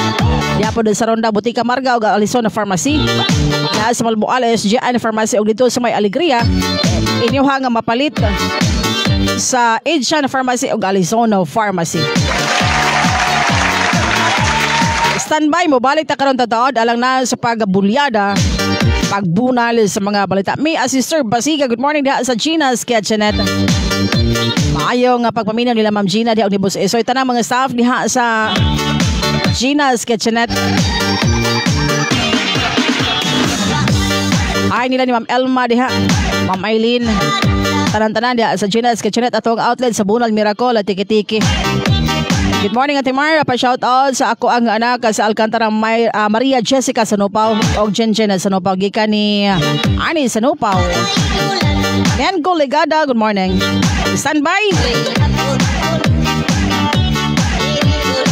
diapo din sa Ronda Butika Marga o Alison na Pharmacy, na sa Malboal SGN Pharmacy o dito sa May Alegria, inyong nga mapalit sa Asian Pharmacy o Alison Pharmacy. Standby mo, balik ta karon tataod alang na sa pagbulyada, pagbunal sa mga balita. May Sister Basiga, good morning diha sa Gina's Kitchenette. Maayo nga pagpaminaw nila Ma'am Gina diha og ni Boss Esoy, tanang mga staff diha sa Gina's Kitchenette. Ay nila ni Ma'am Elma diha, Ma'am Eileen, tanan-tanan diha sa Gina's Kitchenette atong outlet sa Bunal Miracle at Tiki-Tiki. Good morning Ate Mar, pa-shout out sa ako ang anak sa Alcantara Maria Jessica Sanopaw o Jenjen Sanopaw gikan ni Ani Sanopaw. Nengo Legada, good morning. Standby.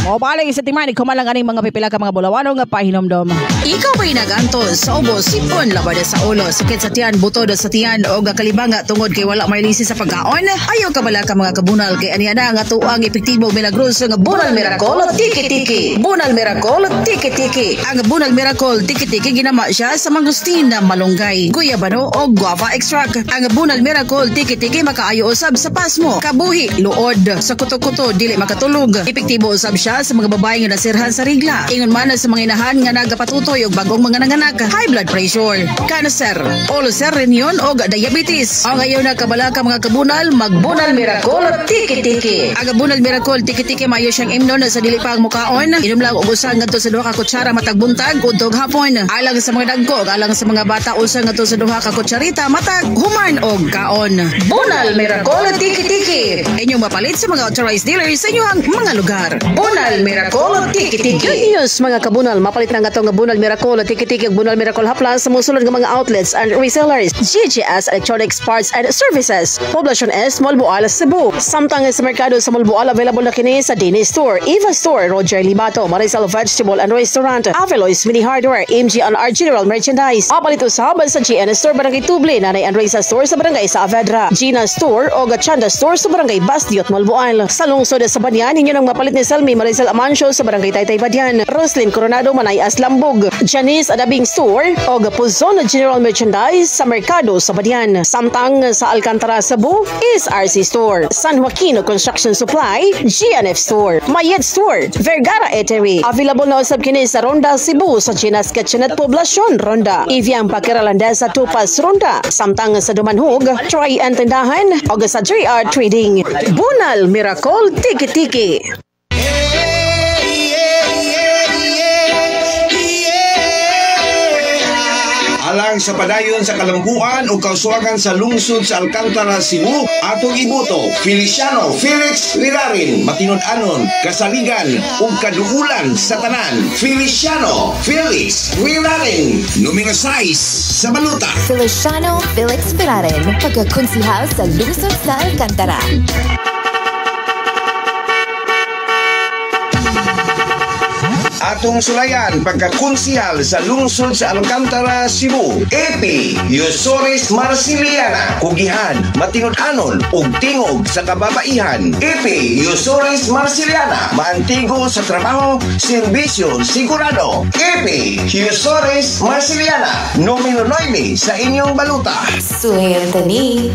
O balik sa timay, kumalang aning mga pipila ka mga bulawanong nga pahinomdom. Ikaw ba'y nagantos sa ubos, sipon, labada sa ulo, sakit sa tiyan, butod sa tiyan, o gakalibanga tungod kay wala may lisi sa pagkaon? Ayaw ka bala ka mga kabunal kay aniya na nga tuang epektibo milagros nga Bunal Miracle Tiki-Tiki. Bunal Miracle Tiki-Tiki. Ang Bunal Miracle Tiki-Tiki ginama siya sa mangustin na malunggay, guyabano o guava extract. Ang Bunal Miracle Tiki-Tiki makaayo usab sa pasmo, kabuhi, luod, sa kuto-kuto, dili makatulog. Epektibo usab siya sa mga babae nga nasirhan sa rigla. Ingon man sa mga inahan nga nagapatutoy og bagong mga nanganak, high blood pressure, cancer, ulcer renyon o diabetes. Ang ayaw na kabala ka mga kabunal, magbunal Miracle Tiki-Tiki. Ang Bunal Miracle Tiki-Tiki mayo siyang imnon sa dili pa ang mukaon. Inom lang og usa ngadto sa 2 ka kutsara matag buntag udtog hapon. Alang sa mga dagko, alang sa mga bata usa ngadto sa 2 ka kutsarita matag human og kaon. Bunal Miracle Tiki-Tiki. Inyong mapalit sa mga authorized dealers sa inyong mga lugar. Bunal Miracle Tiki-Tiki. Good news mga kabunal, mapalit na nga itong Bunal Miracle Tiki-Tiki ug Bunal Miracle Haplas sa musulod ng mga outlets and resellers. GGS Electronics Parts and Services, Poblacion S, Malboal, Cebu. Samtang sa merkado sa Malboal, available na kini sa Dini Store, Eva Store, Roger Libato, Marisal Vegetable and Restaurant, Aveloys Mini Hardware, MG&R General Merchandise. Mapalit usab sa GN Store Barangay Tuble, Nanay Andresa Store sa Barangay sa Avedra, Gina Store o Gachanda Store sa Barangay Basdiot, Malboal. Sa lungsod sa Banyan, ninyo nang mapalit ni Selmi Marisal Amancio sa Barangay Taytay Badian, Roslyn Coronado Manayas Lambog, Janice Adabing Store o Puzon General Merchandise sa Merkado sa Badian. Samtang sa Alcantara, Cebu is RC Store, San Joaquin Construction Supply, GNF Store, Mayet Store, Vergara Eatery. Available na usab kini sa Ronda, Cebu sa Gina's Kitchenette Poblacion, Ronda, Iviang Pakiralandesa Tupas, Ronda. Samtang sa Dumanhog, Troy and Tindahan o sa JR Trading. Bunal Miracle Tiki-Tiki. Samtang sa padayon sa Kalambuan o kauswagan sa lungsod sa Alcantara, Cebu, atong iboto Feliciano Felix Wirarin, matinud-anon, kasaligan ug kaduulan sa tanan. Feliciano Felix Wirarin, numero 6 sa baluta. Feliciano Felix Wirarin, pagkakonsihal sa lungsod sa Alcantara. Atong sulayan pagkakonsihal sa lungsod sa Alcantara, Cebu, AP Yusores Marciliana, kugihan, matinud-anon ug tingog sa kababaihan. AP Yusores Marciliana, maantigo sa trabaho, serbisyo, sigurado. AP Yusores Marciliana, numero 9 sa inyong baluta. Swerte ni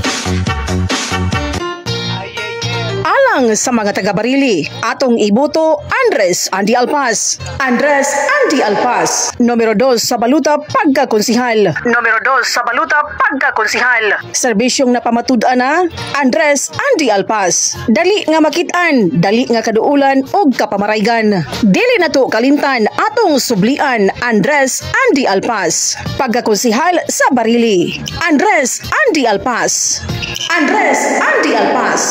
Alang sa mga taga-Barili, atong iboto Andres Andy Alpas. Andres Andy Alpas, numero 2 sa baluta pagkakonsihal. Numero 2 sa baluta pagkakonsihal. Serbisyong napamatud-an na Andres Andy Alpas. Dali nga makitaan, dali nga kaduulan ug kapamaraygan. Dili nato kalimtan atong sublian Andres Andy Alpas. Pagkakonsihal sa Barili. Andres Andy Alpas. Andres Andy Alpas.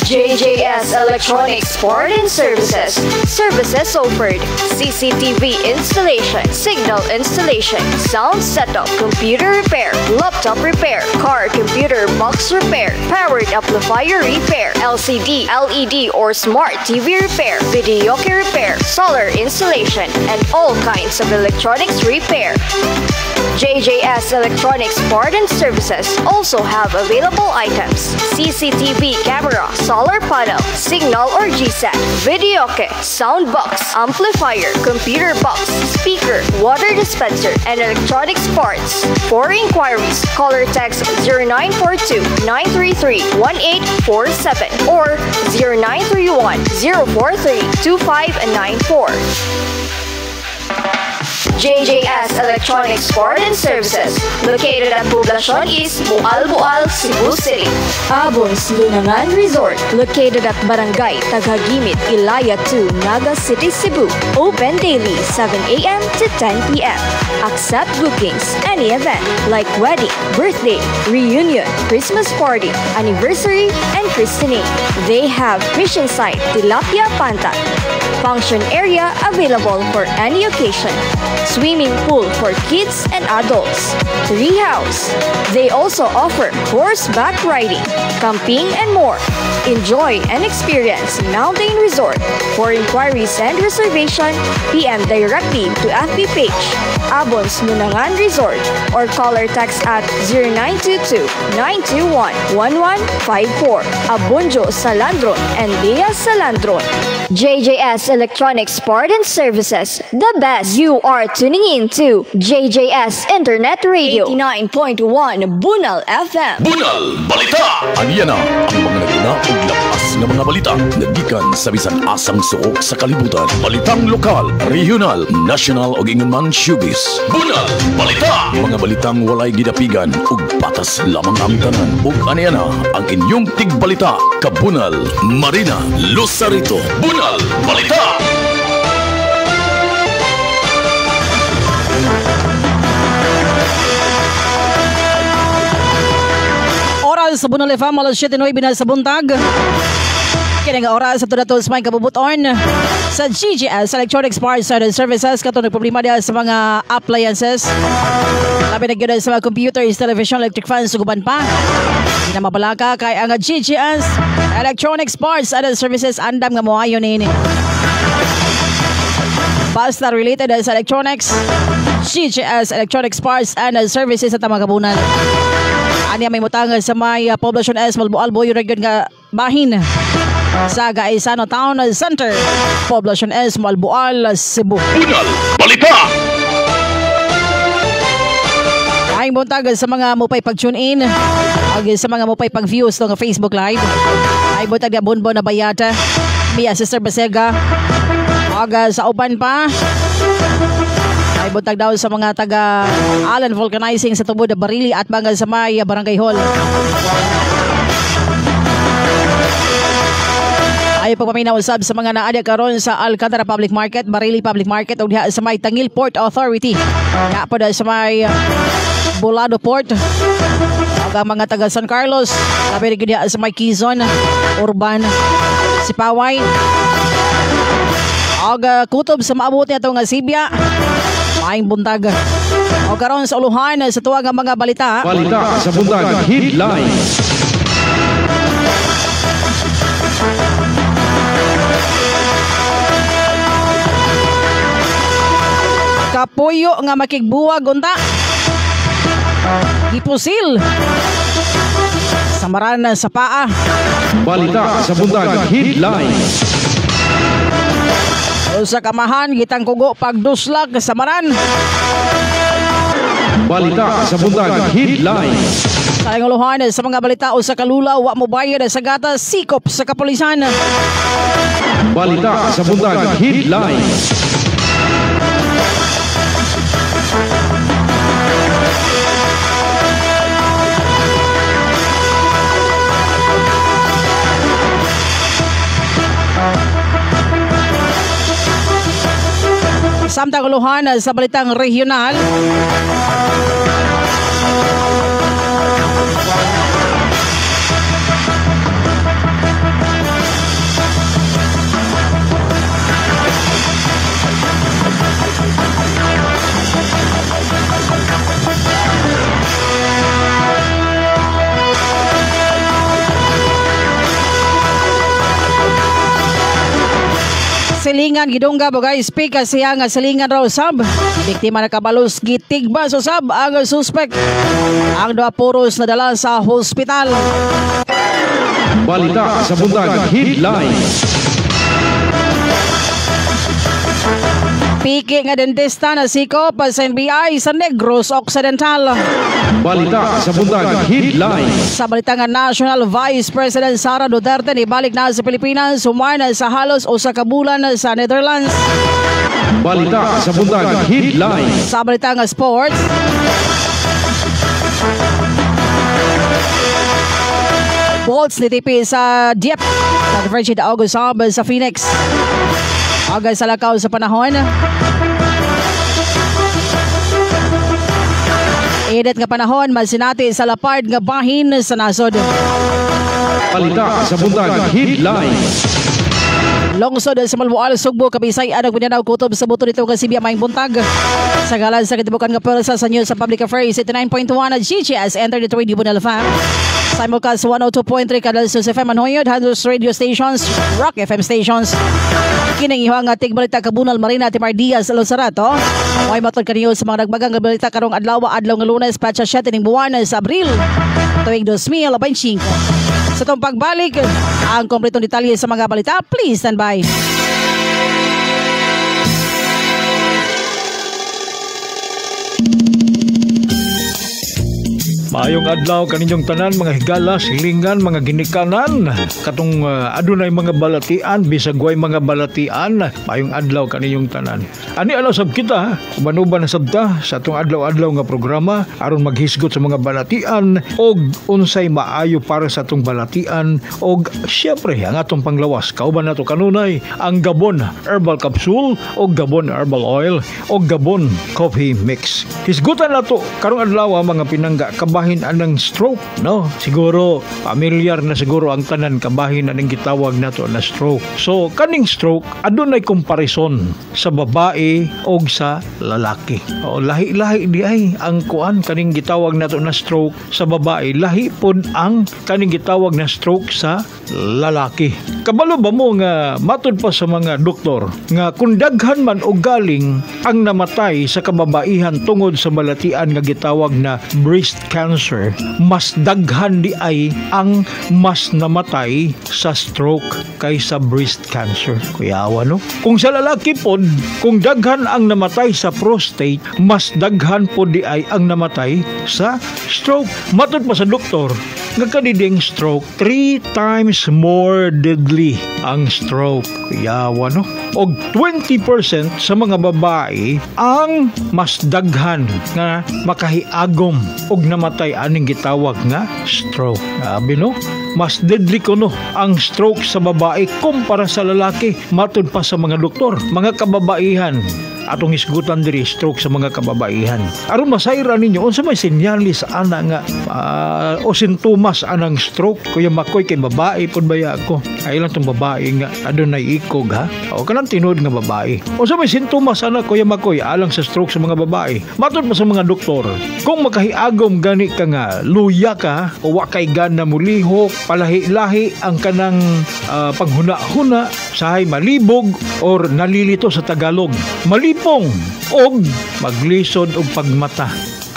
JJS Electronics Support and Services. Services offered: CCTV installation, signal installation, sound setup, computer repair, laptop repair, car computer box repair, powered amplifier repair, LCD, LED or smart TV repair, videoke repair, solar installation, and all kinds of electronics repair. JJS Electronics Support and Services also have available items: CCTV camera, solar panel, signal or GSAT, videoke, sound box, amplifier, computer box, speaker, water dispenser, and electronics parts. For inquiries, call or text 0942-933-1847 or 0931-043-2594. JJS Electronics Support and Services, located at Poblacion East, Bual-Bual, Cebu City. Abons Lunangan Resort, located at Barangay Taghagimit, Ilaya 2, Naga City, Cebu. Open daily, 7 a.m. to 10 p.m. Accept bookings, any event like wedding, birthday, reunion, Christmas party, anniversary, and christening. They have mission site, Tilapia Pantat. Function area available for any occasion. Swimming pool for kids and adults. Tree house. They also offer horseback riding, camping, and more. Enjoy and experience Mountain Resort. For inquiries and reservation, PM directly to FB page, Abons Lunangan Resort, or call or text at 0922-921-1154. Abunjo Salandron and Lea Salandron. JJS Electronics Support and Services, the best. You are tuning in to JJS Internet Radio 89.1 Bunal FM. Bunal Balita! Aniya na ang mga naguna ug lapas nga mga balita nagikan sa bisan asang suok sa kalibutan. Balitang lokal, regional, national ug ingon man showbiz. Bunal Balita! Mga balitang walay gidapigan ug patas lamang ang tanan. Ug aniya na ang inyong tigbalita kabunal Marina Losarito. Bunal Balita! Oras sa Bunal FM, alas 7:09 na sa buntag. Kaya nga oras sa tunatos may kabubuton sa GGS Electronics Parts and Services. Kato nagproblema diya sa mga appliances. Labi na gyud sa mga computers, television, electric fans, suguban pa. Hindi na mabalaka kay ang GGS Electronics Parts and Services andam nga moayon ini. Basta related sa electronics, GGS Electronics Parts and Services sa Tamagabunan. Aniya may mutangan sa may Poblacion S, Malbualbo, yung region nga bahin sa Gaisano Town Center, Poblacion S, Malbual, Cebu. Bunal Balita! Ay buntag sa mga mupay pag-tune in, sa mga mupay pag-views ng Facebook Live. Ay buntag na Bunbo na Bayata, Mia Sister Basega, sa uban pa. Ay buntag daw sa mga taga Alan Vulcanizing sa Tubod, Barili at mga sa may Barangay Hall. Ay pagpaminaw usab sa mga naadya karon sa Alcantara Public Market, Barili Public Market ug diha sa may Tangil Port Authority. Nga po sa may Bolado Port. Ug ang mga taga San Carlos, labi rin sa may Quezon, Urban, Sipaway. Ug kutob sa maabot niya itong Sibya, maing buntag. O karon sa uluhan sa tuwag ang mga balita. Balita sa buntag headlines. Kapuyo nga makigbuwag unta. Gipusil. Samaran sa paa. Balita sa buntag headlines. Sa kamahan gitang kugo pagduslag sa Samaran. Balita sa buntag headlines. Sa uluhan sa mga balita o sa kalulaw wa mo bayad sa gatas sikop sa kapulisan. Balita sa buntag headlines. Samtang uluhan sa balitang regional. Silingan gidungga bagay speaker siya nga silingan raw sab. Biktima na kabalos gitigba so sab ang suspect. Ang dua puros nadala sa hospital. Balita sa buntag headlines. Piki nga dentista na sikop sa NBI sa Negros Occidental. Balita sa buntag headlines. Sa balita nga National Vice President Sara Duterte ibalik na sa Pilipinas human sa halos usa ka bulan sa Netherlands. Balita sa buntag headlines. Sa balita nga sports. Bolts nitipi sa Dieppe sa Virgin August sa Phoenix. Agay sa lakaw sa panahon. Edit nga panahon masinati sa lapard nga bahin sa nasod. Balita sa buntag headlines. Lungsod sa Malboal, Sugbo, Kabisay, anong pinanaw kutob sa buto nito nga Sibya Maing Buntag. Sa galan sa katibukan nga pwersa sa News sa Public Affairs, 89.1 at GCS, Enter the 20 Bunal FM. Simulcast 102.3 Canal Sus FM Manoyod, Handles Radio Stations, Rock FM Stations. Kining ihang ating balita kabunal Marina Timar Diaz Losarato. May matod kaniyo sa mga nagbagang balita karong adlaw nga Lunes, Patsa 7 ning buwan sa Abril tuig 2025. Sa itong pagbalik, ang kompletong detalye sa mga balita, please stand by. Maayong adlaw kaninyong tanan, mga higala, silingan, mga ginikanan. Katong adunay mga balatian, bisag way mga balatian. Maayong adlaw kaninyong tanan. Ani alaw sab kita, umanuban na sabta sa atong adlaw-adlaw nga programa aron maghisgot sa mga balatian og unsay maayo para sa atong balatian og syempre ang atong panglawas. Kauban nato kanunay ang Gabon Herbal Capsule og Gabon Herbal Oil og Gabon Coffee Mix. Hisgutan nato karong adlaw mga pinangga kabahin anang stroke, no? Siguro familiar na siguro ang tanan kabahin anang gitawag nato na stroke. So kaning stroke adunay comparison sa babae o sa lalaki. O lahi-lahi di ay ang kuan kaning gitawag nato na stroke sa babae, lahi pod ang kaning gitawag na stroke sa lalaki. Kabalo ba mo nga matud pa sa mga doktor nga kung daghan man og galing ang namatay sa kababaihan tungod sa balatian nga gitawag na breast cancer, mas daghan di ay ang mas namatay sa stroke kaysa breast cancer. Kuyawa no? Kung sa lalaki pod, kung daghan ang namatay sa prostate, mas daghan po di ay ang namatay sa stroke. Matod pa sa doktor, nga kaniding stroke, 3 times more deadly ang stroke. Yawa no? Og 20% sa mga babae ang mas daghan nga makahiagom og namatay aning gitawag nga stroke. Sabi no? Mas deadly kuno ang stroke sa babae kumpara sa lalaki. Matod pa sa mga doktor, mga kababaihan, atong isgutan diri stroke sa mga kababaihan. Aron masayra ninyo unsa may sinyalis ana nga o sintomas anang stroke. Kuya Makoy, kay babae pud baya ako. Ay lang tong babae nga adunay ikog ha. O kanang tinuod nga babae. Unsa may sintomas ana Kuya Makoy alang sa stroke sa mga babae? Matud pa sa mga doktor, kung makahiagom gani ka nga luya ka o wa kay gana mulihok, palahi-lahi ang kanang paghuna-huna, sahay malibog or nalilito sa Tagalog, malipong og maglisod og pagmata.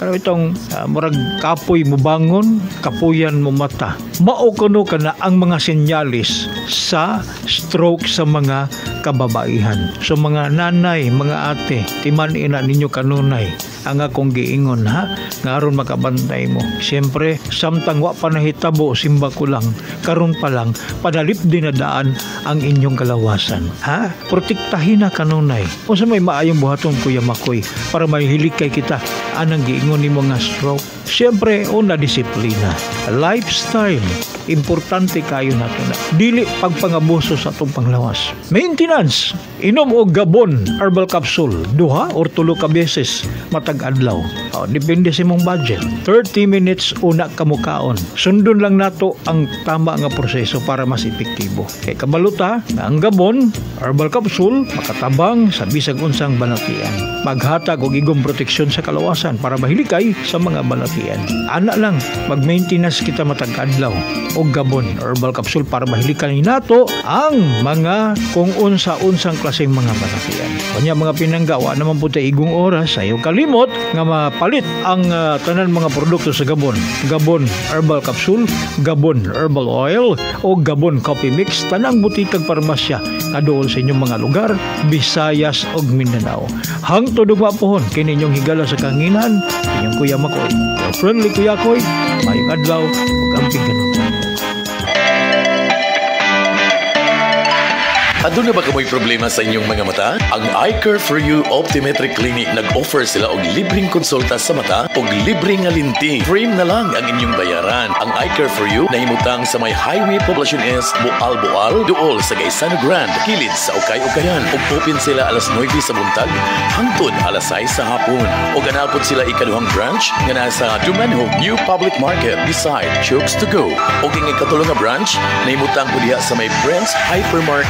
Kaya itong murag kapoy mo bangon, kapuyan mo mata. Mao kuno kana ang mga senyalis sa stroke sa mga kababaihan. So mga nanay, mga ate, timan ina ninyo kanunay ang akong giingon ha, nga aron makabantay mo. Siyempre, samtang wa pa nahitabo, simba ko lang, karon pa lang, padalip dinadaan ang inyong kalawasan. Ha? Protektahin na kanunay. O sa may maayong buhaton Kuya Makoy, para mahihilig kay kita, anang giingon ni mga stroke. Siyempre, una disiplina. Lifestyle. Importante kayo nato na. Dili pagpangabuso sa atong panglawas. Maintenance. Inom og Gabon herbal capsule. 2 or 3 ka beses matag adlaw. Depende sa imong budget. 30 minutes una kamukaon. Sundon lang nato ang tama nga proseso para mas epektibo. Kay kabaluta, ang Gabon herbal capsule makatabang sa bisag unsang balatian. Maghatag og igong proteksyon sa kalawasan para mahilikay sa mga balatian. Ana lang, mag-maintenance kita matag adlaw og Gabon herbal capsule para mahilikan nato ang mga kung unsa-unsang klaseng mga balatian. Kanya mga pinanggawa naman po tayo igong oras, ayaw kalimot nga mapalit ang tanan mga produkto sa Gabon. Gabon herbal capsule, Gabon herbal oil o Gabon coffee mix, tanang butikag parmasya kadool sa inyong mga lugar, Visayas ug Mindanao. Hangtod ug mapuhon kini inyong higala sa kanginan, inyong Kuya Makoy. Your friendly Kuya Koy, mayong adlaw ug amping kanunay. Aduna ba kamoy problema sa inyong mga mata? Ang iCare for You Optometric Clinic nag-offer sila og libreng konsulta sa mata og libreng nga linti. Frame na lang ang inyong bayaran. Ang iCare for You nahimutang sa may Highway Poblacion S, Boal, duol sa Gaisano Grand, kilid sa Ukay-Ukayan. Ug open sila alas 9 sa buntag hangtod alas 6 sa hapon. Ug anapod sila ikaduhang branch nga nasa Dumanhog New Public Market beside Chokes to Go. Ug ang ikatulong nga branch nahimutang po diha sa may Brent's Hypermart,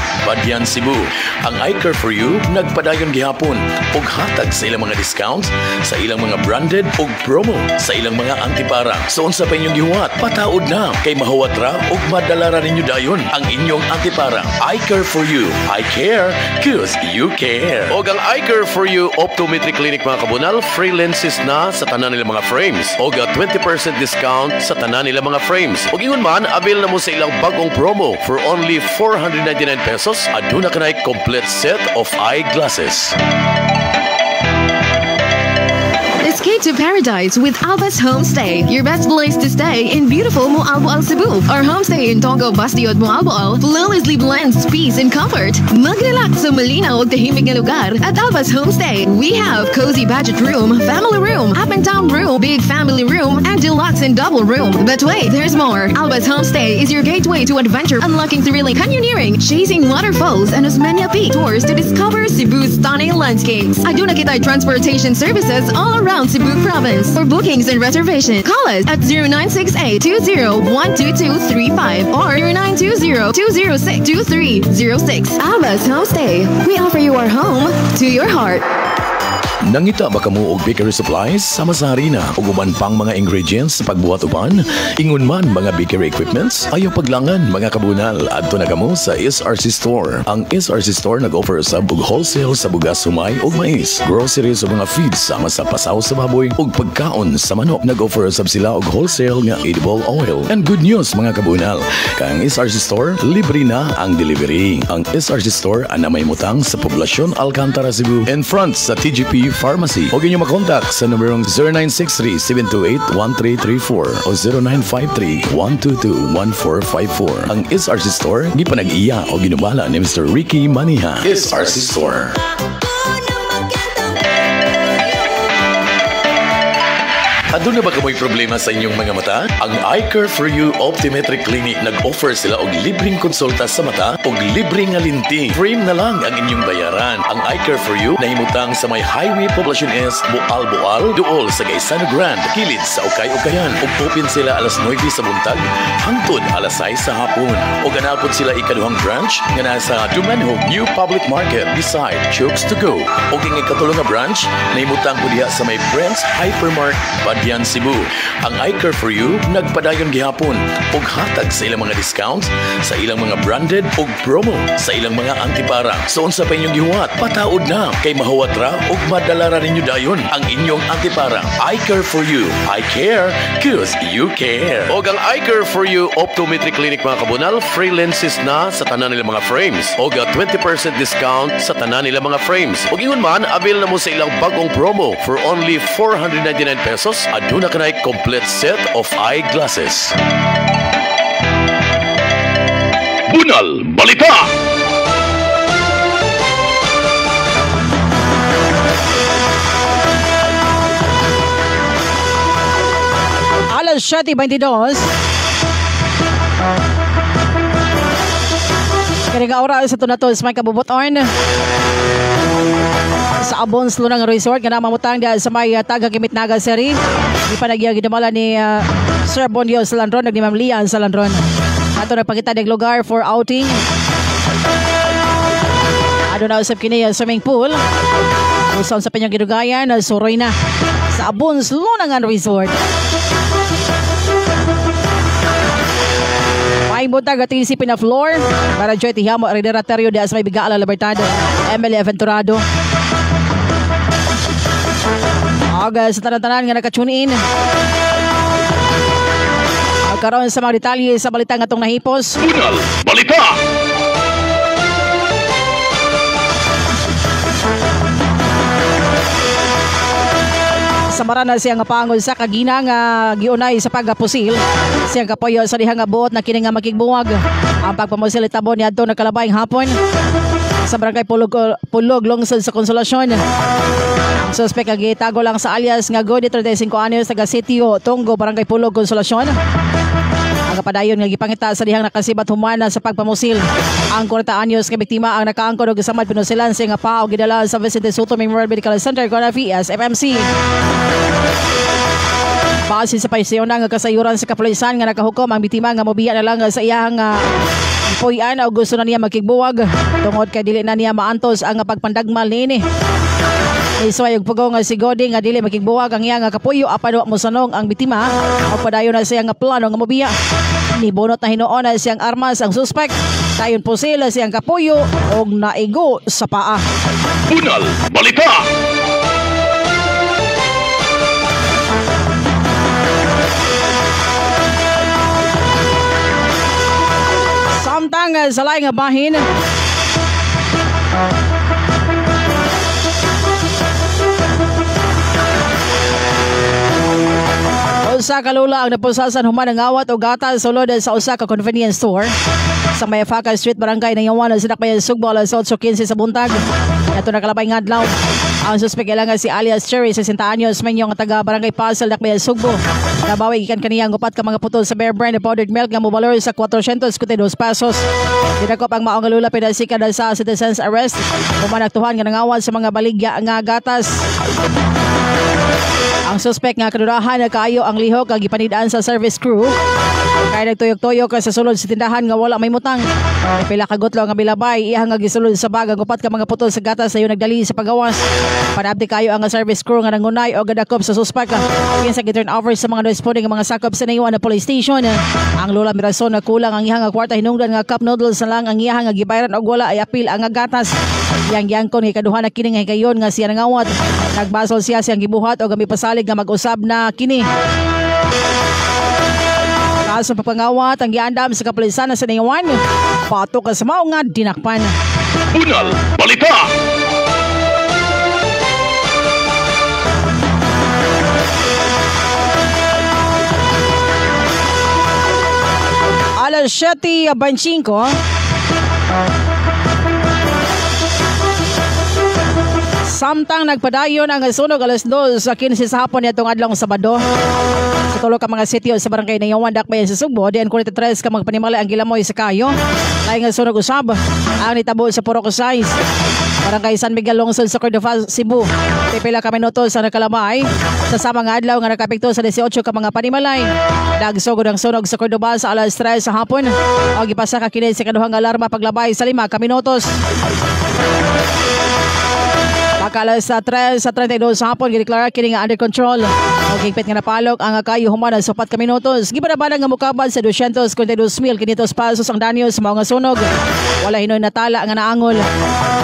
Yan Cebu. Ang iCare for You nagpadayon gihapon og hatag sa ilang mga discounts sa ilang mga branded og promo sa ilang mga antipara. So unsa pa inyong gihuwat? Pataod na kay mahuwat ra og madala ra ninyo dayon ang inyong antipara. iCare for You. I care cause you care. Og ang iCare for You Optometric Clinic mga kabunal, free lenses na sa tanan nila mga frames. Og 20% discount sa tanan nila mga frames. Og ingon man, avail na mo sa ilang bagong promo for only 499 pesos. Aduna kanay complete set of eyeglasses. Escape to paradise with Albas Homestay, your best place to stay in beautiful Moalboal, Cebu. Our homestay in Tongo Bastiod, Moalboal flawlessly blends peace and comfort. Mag-relax sa malinaw at tahimik na lugar at Albas Homestay. We have cozy budget room, family room, up and down room, big family room, and deluxe and double room. But wait, there's more. Albas Homestay is your gateway to adventure, unlocking thrilling canyoneering, chasing waterfalls, and Osmeña Peak tours to discover Cebu's stunning landscapes. Aduna Kitay transportation services all around Cebu Province. For bookings and reservation, call us at 0968-2012235 or 0920-206-2306. Albas Homestay. We offer you our home to your heart. Nangita ba kamo og bakery supplies sama sa harina ug uban pang mga ingredients sa pagbuhat uban? Ingon man mga bakery equipments, ayaw paglangan mga kabunal. Adto na kamo sa SRC Store. Ang SRC Store nag-offer sa wholesale sa bugas, humay ug mais, groceries ug mga feeds sama sa pasaw sa baboy ug pagkaon sa manok. Nag-offer sab sila og wholesale nga edible oil. And good news mga kabunal, kang SRC Store libre na ang delivery. Ang SRC Store ana may mutang sa Poblacion Alcantara, Cebu, in front sa TGP Pharmacy. Huwag niyo makontak sa numerong 0963-728-1334 o 0953-122-1454. Ang SRC Store, di pa nag-iya o ginubala ni Mr. Ricky Maniha. SRC Store. Ado na ba kamoy problema sa inyong mga mata? Ang iCare for You Optometric Clinic nag-offer sila og libreng konsulta sa mata og libreng nga linti. Frame na lang ang inyong bayaran. Ang iCare for You nahimutang sa may Highway Poblacion S, Boal, duol sa Gaisano Grand, kilid sa Ukay-Ukayan. Ug open sila alas 9 sa buntag hangtod alas 6 sa hapon. Ug ganapod sila ikaduhang branch nga nasa Dumanhog New Public Market beside Chooks to Go. Ug ang ikatulong nga branch nahimutang ko diha sa may Brent's Hypermart, Badyan, Cebu. Ang iCare for You nagpadayon gihapon ug hatag sa ilang mga discounts sa ilang mga branded ug promo sa ilang mga antiparang. So unsa pa inyong gihuwat? Pataod na kay mahuwat ra ug madala ra ninyo dayon ang inyong antiparang. iCare for You. I care cause you care. Og ang iCare for You Optometric Clinic mga kabunal, free lenses na sa tanan nila mga frames. Og 20% discount sa tanan nila mga frames. Og ingon man, avail na mo sa ilang bagong promo for only 499 pesos. Aduna ka na complete set of eyeglasses. Bunal Balita! Alas 7:22. Kaniga oras sa tunatos may kabubuton sa Abons Lunang Resort nga mamutang dahil sa may taga Kimitnaga Seri. Di pa nagyagidamala ni Sir Bondio Salandron nag ni Ma'am Lian Salandron. Ato nagpakita ng lugar for outing. Ano na usap kini swimming pool. Usaon sa penyong gidugayan suroy na sa Abons Lunang Resort. May buntag at isipin na floor para Joy Tihamo Rederaterio de Asmay Bigaala Libertad Emily Aventurado. Aga sa tanan-tanan nga nakatune in. Magkaroon sa mga detalye sa balita nga itong nahipos. Bunal Balita! Samara na siyang pangol sa kagina nga giunay sa pagapusil. Siyang kapoyo sa dihang buot na kini nga makigbuwag. Ang pagpamusil itabon ni adto nakalabayng hapon sa barangay Pulog lungsod sa Konsolasyon. Ang suspek gitago lang sa alias nga Godi 35 anyos taga Sitio Tonggo barangay Pulog Konsolasyon. Ang kapadayon nga gipangita sa dihang nakasibat humana sa pagpamusil. Ang 40 anyos nga biktima ang nakaangkon og gisamad pinusilan sa nga pao gidala sa Vicente Soto Memorial Medical Center Conafi FMC. Base sa paisyon nga kasayuran sa kapulisan nga nakahukom ang biktima nga mobiya na lang sa iyang puyan o gusto na niya makigbuwag tungod kay dili na niya maantos ang pagpandagmal nini. Isway og pugong nga si Godi nga dili makigbuwag ang iya nga kapuyo apan wa mosanong ang biktima o padayon na siya nga plano nga mobiya. Nibunot na hinuon na siyang armas ang suspect. Dayon po sila siyang kapuyo og naigo sa paa. Bunal Balita! Samtang sa laing nga bahin, usa ka lula ang napusasan human ng awat o gatas sulod sa usa ka convenience store sa may Faca Street Barangay ng Yawan sa Dakbayan Sugbo alas 8:15 sa buntag. Ito nakalabay nga adlaw. Ang suspek ilang si alias Cherry 60 anyos menyong taga Barangay Pasel Dakbayan Sugbo. Nabawi ikan kaniyang upat ka mga putol sa Bear Brand powdered milk nga mobalor sa 452 pesos. Dinakop ang maong lula pinasika sa citizens arrest. Umanaktuhan nga nangawat sa mga baligya nga gatas. Ang suspek nga kadurahan na kaayo ang lihok kag gipanidaan sa service crew. Kaya nagtuyok-tuyok sa sulod sa tindahan nga wala may mutang. Pila ka gutlo nga bilabay iya nga gisulod sa bag ang upat ka mga putol sa gatas sayo nagdali sa pagawas. Panabdi kayo ang service crew nga nangunay o gadakop sa suspek. Kinsa gi-turn over sa mga responding nga mga sakop sa naiwan na police station. Ang lula mirason na kulang ang iyang kwarta hinungdan nga cup noodles na lang ang iyang nga gibayaran og wala ay apil ang gatas. Yang kon ikaduha na kini nga higayon nga siya nangawat. Nagbasol siya siyang gibuhat o gami pasalig nga mag-usab na kini. Kaso papangawat ang giandam sa kapulisan sa Naiwan. Patok sa mao nga dinakpan. Bunal Balita! Alas 7:25. Samtang nagpadayon ang sunog alas 2 sa 15 sa hapon nitong adlong Sabado. Sa tulo ka mga sitio sa barangay Nayawan, Dakbayan sa Sugbo, diyan 43 ka magpanimali ang gilamoy sa kayo. Laing ang sunog usab ang nitabo sa Purok Size, barangay San Miguel, lungsod sa Cordova, Cebu. Pipila ka minuto sa nakalamay sa samang adlaw nga nakapikto sa 18 ka mga panimalay. Nagsugod ang sunog sa Cordova sa alas 3 sa hapon. O gipasa ka kini sa kaduhang alarma paglabay sa 5 ka minutos. Pagkalas sa 3 sa 32 sa hapon, gideklara kini nga under control. O higpit nga napalok ang kayo human sa 4 ka minutos. Gibanabanang nga mukabad sa 242,000 kinitos pesos ang danyo sa mga sunog. Wala hinoy natala nga naangol.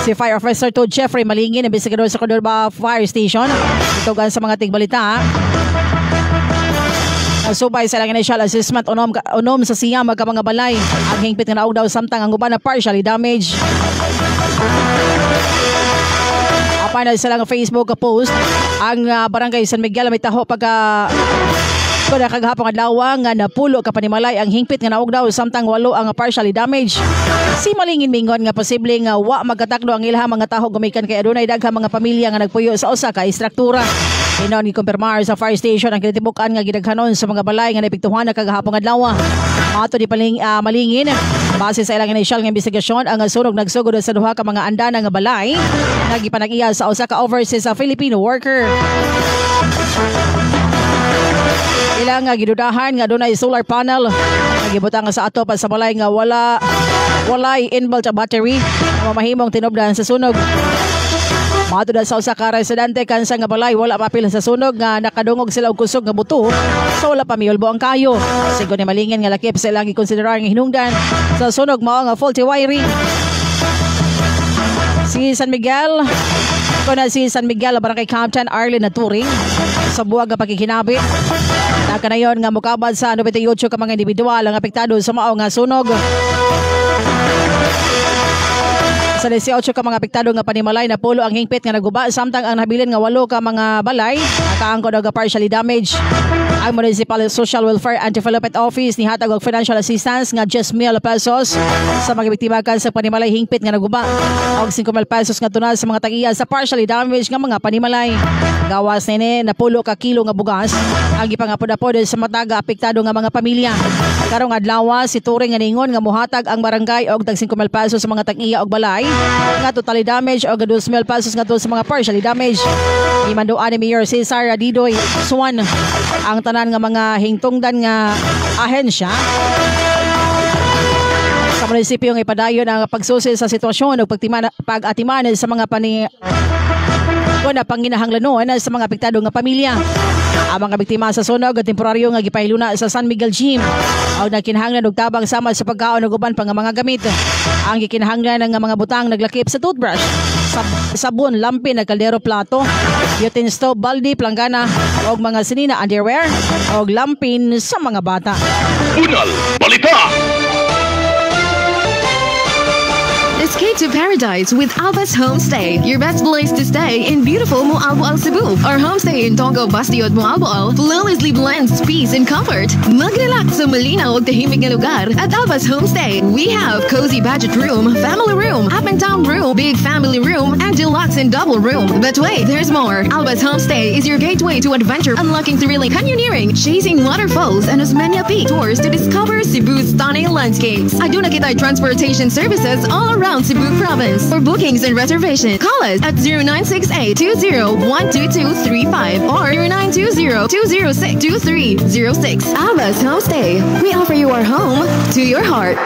Si Fire Officer Todd Jeffrey Malingin, investigador sa Cordova Fire Station, itugan sa mga tigbalita. Subay sa lang initial assessment unom sa siya magka mga balay. Ang hingpit nga naog daw samtang ang uban na partially damaged. Apan sa lang Facebook post ang barangay San Miguel may taho pagka kada kagahapon adlaw nga napulo ka panimalay ang hingpit nga naog daw samtang 8 ang partially damaged. Si Malingin mingon nga posible nga wa magkatakdo ang ilahang mga taho gumikan kay adunay daghang mga pamilya nga nagpuyo sa usa ka istruktura. Hinon gikumpirmar sa fire station ang kinatibukan nga gidaghanon sa mga balay nga naepektuhan na kagahapon adlaw. Mato di Malingin, base sa ilang initial nga investigasyon, ang sunog nagsugod sa duha ka mga andana nga balay nga gipanag-iya sa usa ka overseas Filipino worker. Ilang nga gidudahan nga dunay solar panel nga gibutang sa ato pa sa balay nga walay inbuilt battery nga mamahimong tinubdan sa sunog. Matud sa usa ka residente kansa nga balay wala mapil sa sunog nga nakadungog sila og kusog nga buto so wala pa miyulbo ang kayo. Sigon ni Malingin nga lakip sa ilang gikonsiderar nga hinungdan sa sunog mao nga faulty wiring. Si San Miguel barangay Captain Arlen na Turing sa buwag nga pagkikinabi. Nakanayon nga mukabad sa 98 ka mga individual ang apektado sa mao nga sunog. Sa 18 ka mga apektado nga panimalay na pulo ang hingpit nga naguba samtang ang nabilin nga 8 ka mga balay nakaangkon og partially damaged. Ang Municipal Social Welfare Anti-Development Office ni hatag og financial assistance nga 10,000 pesos sa mga biktima kan sa panimalay hingpit nga naguba og 5,000 pesos nga tunal sa mga tag-iya sa partially damaged nga mga panimalay. Gawas nini na pulo ka kilo nga bugas ang gipangapod-apod sa mataga apektado nga mga pamilya. Karong adlaw si Turing nga ningon nga mohatag ang barangay og tag 5,000 pesos sa mga tag-iya og balay nga totally damaged o 2,000 pesos nga to sa mga partially damaged. Imandoan ni Mayor Cesar Didoy Suwan ang tanan nga mga hingtungdan nga ahensya sa munisipyo nga ipadayon ang pagsusi sa sitwasyon o pag-atiman sa mga panginahanglanon sa mga apektado nga pamilya. Ang mga biktima sa sunog at temporaryo nga gipahiluna sa San Miguel Gym o nagkinahanglan og tabang sama sa pagkaon og uban pang mga gamit. Ang gikinahanglan nga mga butang naglakip sa toothbrush, sabon, lampin, kaldero, plato, butane stove, baldi, planggana og mga sinina underwear og lampin sa mga bata. Bunal Balita! Escape to paradise with Alba's Homestay, your best place to stay in beautiful Moalboal, Cebu. Our homestay in Tongo, Bastiod, Moalboal flawlessly blends peace and comfort. Mag-relax sa malinaw o tahimik na lugar at Alba's Homestay. We have cozy budget room, family room, up and down room, big family room, and deluxe and double room. But wait, there's more. Alba's Homestay is your gateway to adventure, unlocking thrilling canyoneering, chasing waterfalls, and Osmeña Peak tours to discover Cebu's stunning landscapes. Aduna kita transportation services all around Cebu Province. For bookings and reservation, call us at 0968-2012235 or 0920-206-2306. Alba's Homestay. We offer you our home to your heart.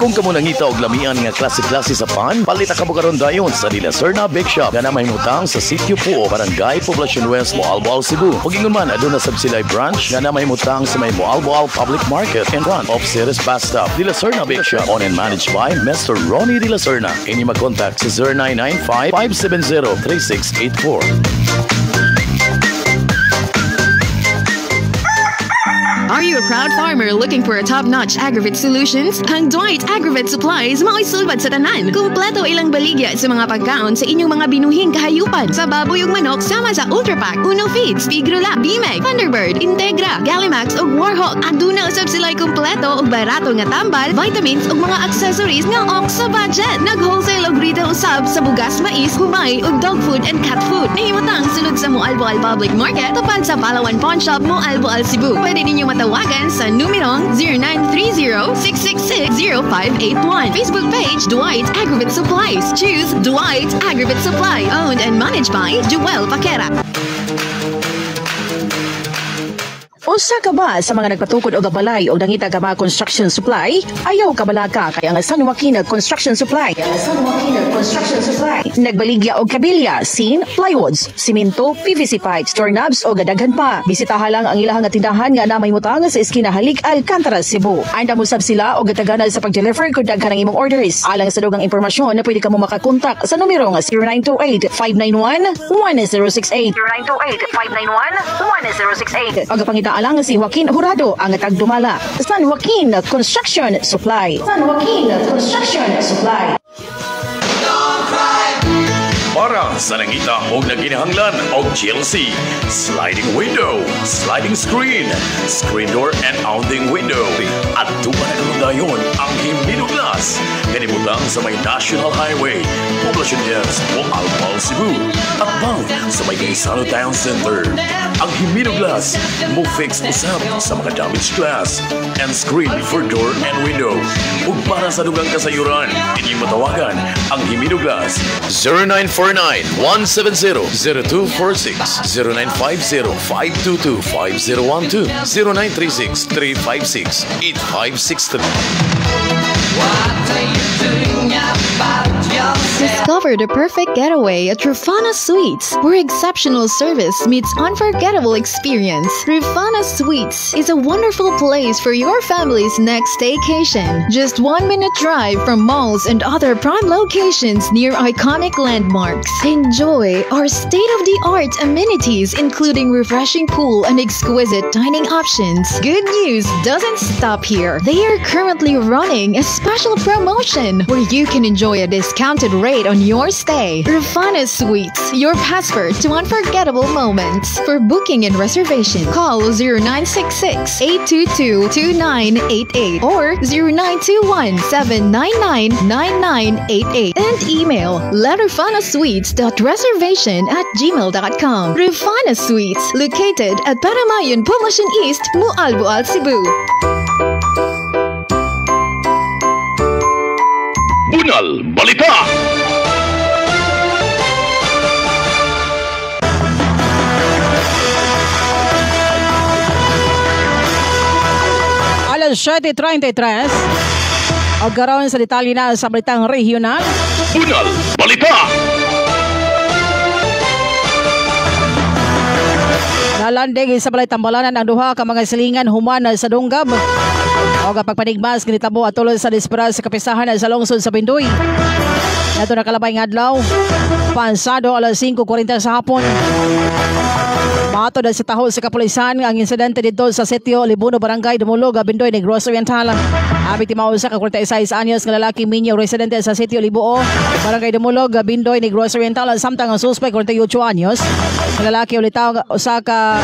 Kung kamo nangita og lamian nga klase-klase sa pan, palita ka mo karon dayon sa Dila Serna Bake Shop nga mahimutang sa Sitio Puo, Barangay Poblacion West, Moalboal, Cebu. Ug ingon man aduna sab sila branch nga mahimutang sa may Moalboal Public Market in front of Ceres Bus Stop. Dila Serna Bake Shop, owned and managed by Mr. Ronnie Dila Serna. Kini mag-contact sa 0995-570-3684. Are you a proud farmer looking for a top-notch Agrivet solutions? Ang Dwight Agrivet Supplies mao'y sulbad sa tanan. Kumpleto ilang baligya sa mga pagkaon sa inyong mga binuhing kahayupan. Sa baboy ug manok sama sa Ultrapack, Uno Feeds, Pigrula, Bimeg, Thunderbird, Integra, Galimax ug Warhawk. Aduna usab sila'y kumpleto ug barato nga tambal, vitamins ug mga accessories nga ok sa budget. Nag-wholesale ug retail usab sa bugas, mais, humay ug dog food and cat food. Nahimutang sulod sa Moalboal Public Market tupad sa Palawan Pawn Shop, Moalboal, Cebu. Pwede ninyo matawagan sa numerong 0930-666-0581. Facebook page Dwight Agrivet Supplies. Choose Dwight Agrivet Supply. Owned and managed by Joel Paquera. Usa ka ba sa mga nagpatukod o gabalay o nangita ka mga construction supply? Ayaw ka bala ka kaya nga San Joaquin Construction Supply. Nagbaligya o kabilya, sin, plywoods, simento, PVC pipes, doorknobs o gadaghan pa. Bisitaha lang ang ilahang tindahan nga namay mutang sa Esquina Halik, Alcantara, Cebu. Anda mo sab sila o gataganan sa pag-deliver kung daghan ang imong orders. Alang sa dugang impormasyon na pwede ka mo makakontak sa numero nga 0928-591-1068. 0928-591-1068. O kapangitaan lang si Joaquin Jurado ang tagdumala. San Joaquin Construction Supply. Para sa nangita o naginahanglan o GLC, sliding window, sliding screen, screen door and outing window. At tumanang dayon ang Himino Glass. Ganimutang sa may National Highway, Poblacion Hills, Moalboal, Cebu. At bound sa may Gaisano Town Center. Ang Himino Glass mo fix usab sa mga damaged glass and screen for door and window. Ug para sa dugang kasayuran, inyong matawagan ang Himino Glass 0949-170-0246, 0950-522-5012, 0936-356-8563. Discover the perfect getaway at Rufana Suites, where exceptional service meets unforgettable experience. Rufana Suites is a wonderful place for your family's next staycation. Just 1-minute drive from malls and other prime locations near iconic landmarks. Enjoy our state-of-the-art amenities, including refreshing pool and exquisite dining options. Good news doesn't stop here. They are currently running a special promotion where you can enjoy a discounted rate on your stay. Rufana Suites, your passport to unforgettable moments. For booking and reservation, call 0966-822-2988 or 0921-799-9988 and email lerufanasuites.reservation@gmail.com. Rufana Suites, located at Paramayon, Poblacion East, Moalboal, Cebu. Bunal Balita! Alas 7:33 o karon sa detalye na sa balitang regional. Bunal Balita! Nalandig sa balay tambalanan ang duha ka mga silingan human sa Dunggab. O kapag panigmas kinitabo at tuloy sa disperas sa kapisahan sa lungsod sa Bindoy. Nato nakalabay ng adlaw, pansado alas 5:40 sa hapon. Mato na sa taho sa kapulisan ang insidente dito sa Sitio Libuno, Barangay Dumulog, Bindoy, Negros Oriental. Abit timao sa 46 anyos nga lalaki minyo residente sa Sitio Libuo, Barangay Dumulog, Bindoy, Negros Oriental. Samtang ang suspect 48 anyos nga lalaki ulitaw usa ka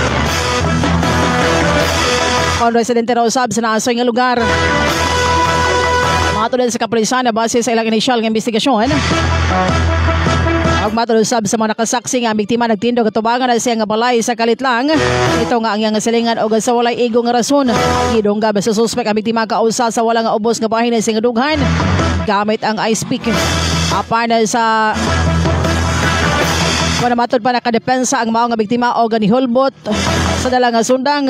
residente raw usab sa naasoy nga lugar. Matulad sa kapulisan na base sa ilang initial nga investigasyon. Ang matulad usab sa mga nakasaksi nga biktima nagtindo katubangan na siya nga balay sa Kalitlang. Ito nga ang iyang silingan o sa walay igo nga rason. Gidungga sa suspect ang biktima kausa sa walang ubos nga bahin sa dughan gamit ang ice pick. Apan sa kung namatod pa nakadepensa ang mao nga biktima o ganihulbot sa dalang sundang.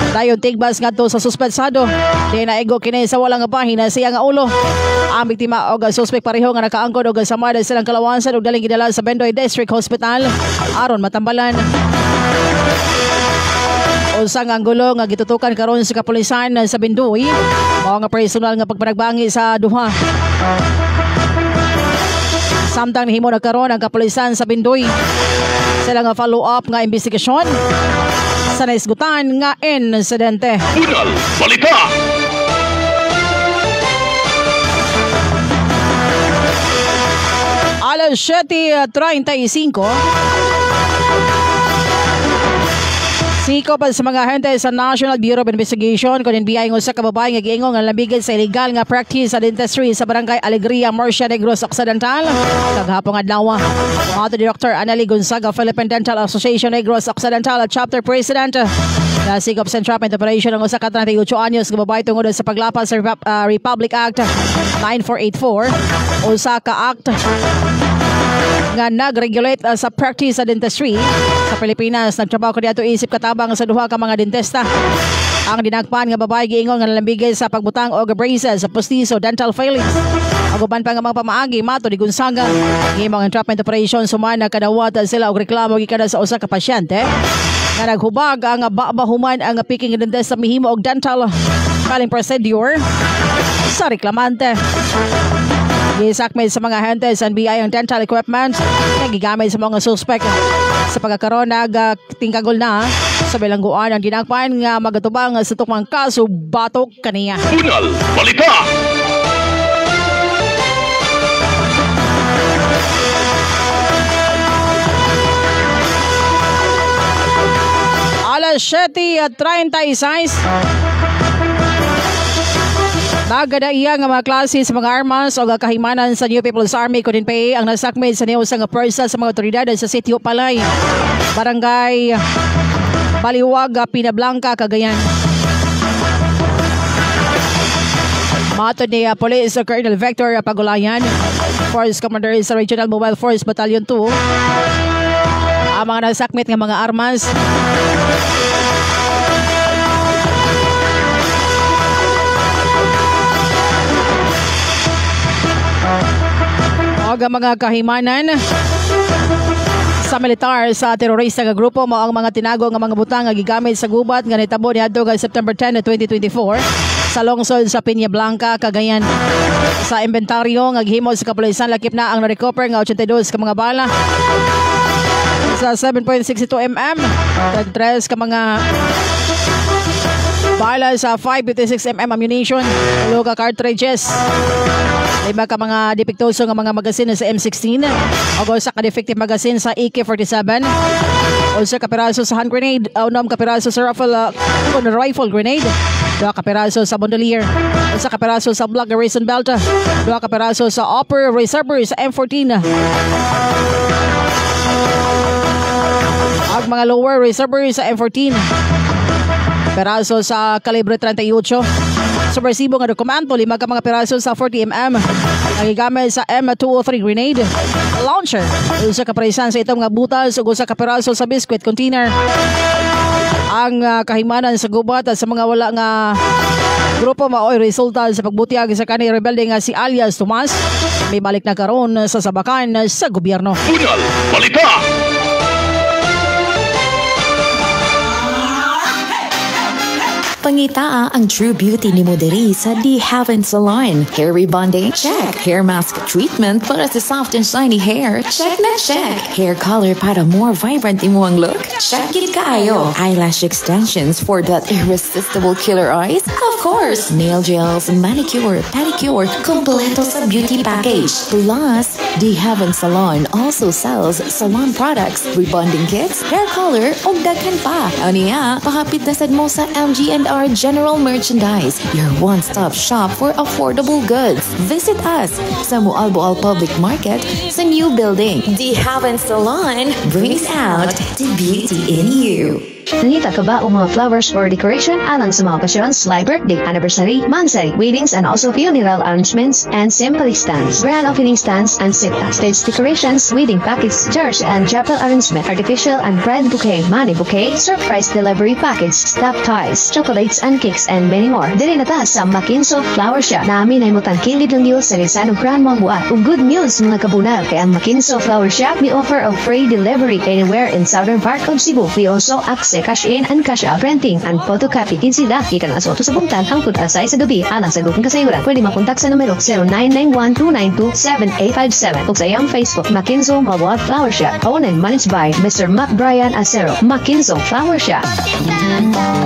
Dayon tigbas ngadto sa suspensado. Di naigo kini sa walang pahina siya nga ulo. Ang biktima og suspect pareho nga nakaangkod og samad silang kalawansan og daling gidala sa Bendoy District Hospital aron matambalan. Unsang anggulo nga gitutukan karon sa kapulisan sa Bendoy mao nga personal nga pagpanagbangi sa duha. Samtang nahimo na karon ang kapulisan sa Bendoy sila nga follow up nga investigasyon sa naisgutan nga insidente. Bunal Balita. Alas 7:35. Sikop sa mga ahente sa National Bureau of Investigation kung NBI ng usa ka babae nga giingong nga lambigan sa illegal nga practice sa dentistry sa barangay Alegria, Murcia Negros Occidental kaghapong adlaw. Ato ni Dr. Anali Gonzaga, Philippine Dental Association Negros Occidental at Chapter President. Nasikop sa entrapment operation ng usa ka 38 anyos nga babae tungod sa paglapas sa Republic Act 9484 usa ka act nga nag-regulate sa practice sa dentistry sa Pilipinas. Nagtrabaho ko dito isip katabang sa duha ka mga dentista. Ang dinagpan nga babae giingon nga nalambigay sa pagbutang og braces sa postizo dental fillings. Ang uban pa nga mga pamaagi mato ni Gonzaga gihimong entrapment operation sumana kadawat sila og reklamo gikan sa usa ka pasyente nga naghubag ang babahuman ang picking dentist sa mihimo og dental filing procedure sa reklamante. Gisakmit sa mga ahente sa NBI ang dental equipment na gigamit sa mga suspect sa pagkakaroon nagtingkagol na sa bilangguan ang ginagpan nga magatubang sa tukmang kaso batok kaniya. Bunal Balita. Alas 7:36. Nagadaiya nga mga klase sa mga armas o kahimanan sa New People's Army kunin pa ang nasakmit sa niyo sa nga persa sa mga otoridad sa Sitio Palay, Barangay Baliwag, Pinablanca, Cagayan. Matod ni Police Colonel Victor Pagulayan, Force Commander sa Regional Mobile Force Battalion 2. Ang mga nasakmit nga mga armas o mga kahimanan sa militar sa terorista nga grupo mao ang mga tinago nga mga butang nga gigamit sa gubat nga nitabo niadto kay September 10, 2024 sa lungsod sa Piña Blanca, Cagayan. Sa inventaryo nga gihimo sa kapulisan lakip na ang na-recover nga 82 ka mga bala sa 7.62 mm, 3 ka mga bala sa 5.56 mm ammunition, 2 ka cartridges, 5 ka mga depektoso nga mga magasin sa M16, o sa ka defective magasin sa AK-47, o sa kapiraso sa hand grenade, 6 kapiraso sa rifle grenade, 2 kapiraso sa bandolier, o sa kapiraso sa black garrison belt, 2 kapiraso sa upper reservoir sa M14, ang mga lower reservoir sa M14, peraso sa kalibre 38. Subversibo nga dokumento, 5 ka mga peraso sa 40mm. Nagigamit sa M203 grenade launcher. Usa ka parisan sa itong nga butas ug usa ka peraso sa biscuit container. Ang kahimanan sa gubat at sa mga wala nga grupo maoy resulta sa pagbutiyag sa kanhi rebelde nga si alias Tomas. May balik na karon sa sabakan sa gobyerno. Bunal Balita. Pangitaa ang true beauty ni Moderi sa The Haven Salon. Hair rebonding? Check. Hair mask treatment para sa soft and shiny hair? Check na check. Hair color para more vibrant imuang look? Check it kayo. Eyelash extensions for that irresistible killer eyes? Of course. Nail gels, manicure, pedicure, kompleto sa beauty package. Plus, The Haven Salon also sells salon products, rebonding kits, hair color, o daghan pa. Aniya, pakapit na sad mo sa MG&R General Merchandise, your one-stop shop for affordable goods. Visit us sa Mualboal Public Market sa new building. The Haven Salon brings out the beauty in you. Nangita ka ba o mga flowers or decoration alang sa mga occasions like birthday, anniversary, mansay, weddings, and also funeral arrangements and simply stands, grand opening stands, and stage decorations, wedding package, church and chapel arrangement, artificial and bread bouquet, money bouquet, surprise delivery package, stuffed toys, chocolates and cakes, and many more. Dili na ta sa Makinso Flower Shop. Namin ay mutang kilid ng Diyos sa Rizano Grand Mambuat. Ug good news mga kabunal kay ang Makinso Flower Shop may offer of free delivery anywhere in southern part of Cebu. We also accept sa cash in and cash out printing and photocopy kinsida ikan asoto sa buntag hangtod asay sa gabi alang sa gupong kasayuran. Pwede makontak sa numero 0991-292-7857 ug sa iyang Facebook Makinzo Mawad Flower Shop, owned and managed by Mr. Mac Brian Acero. Makinzo Flower Shop.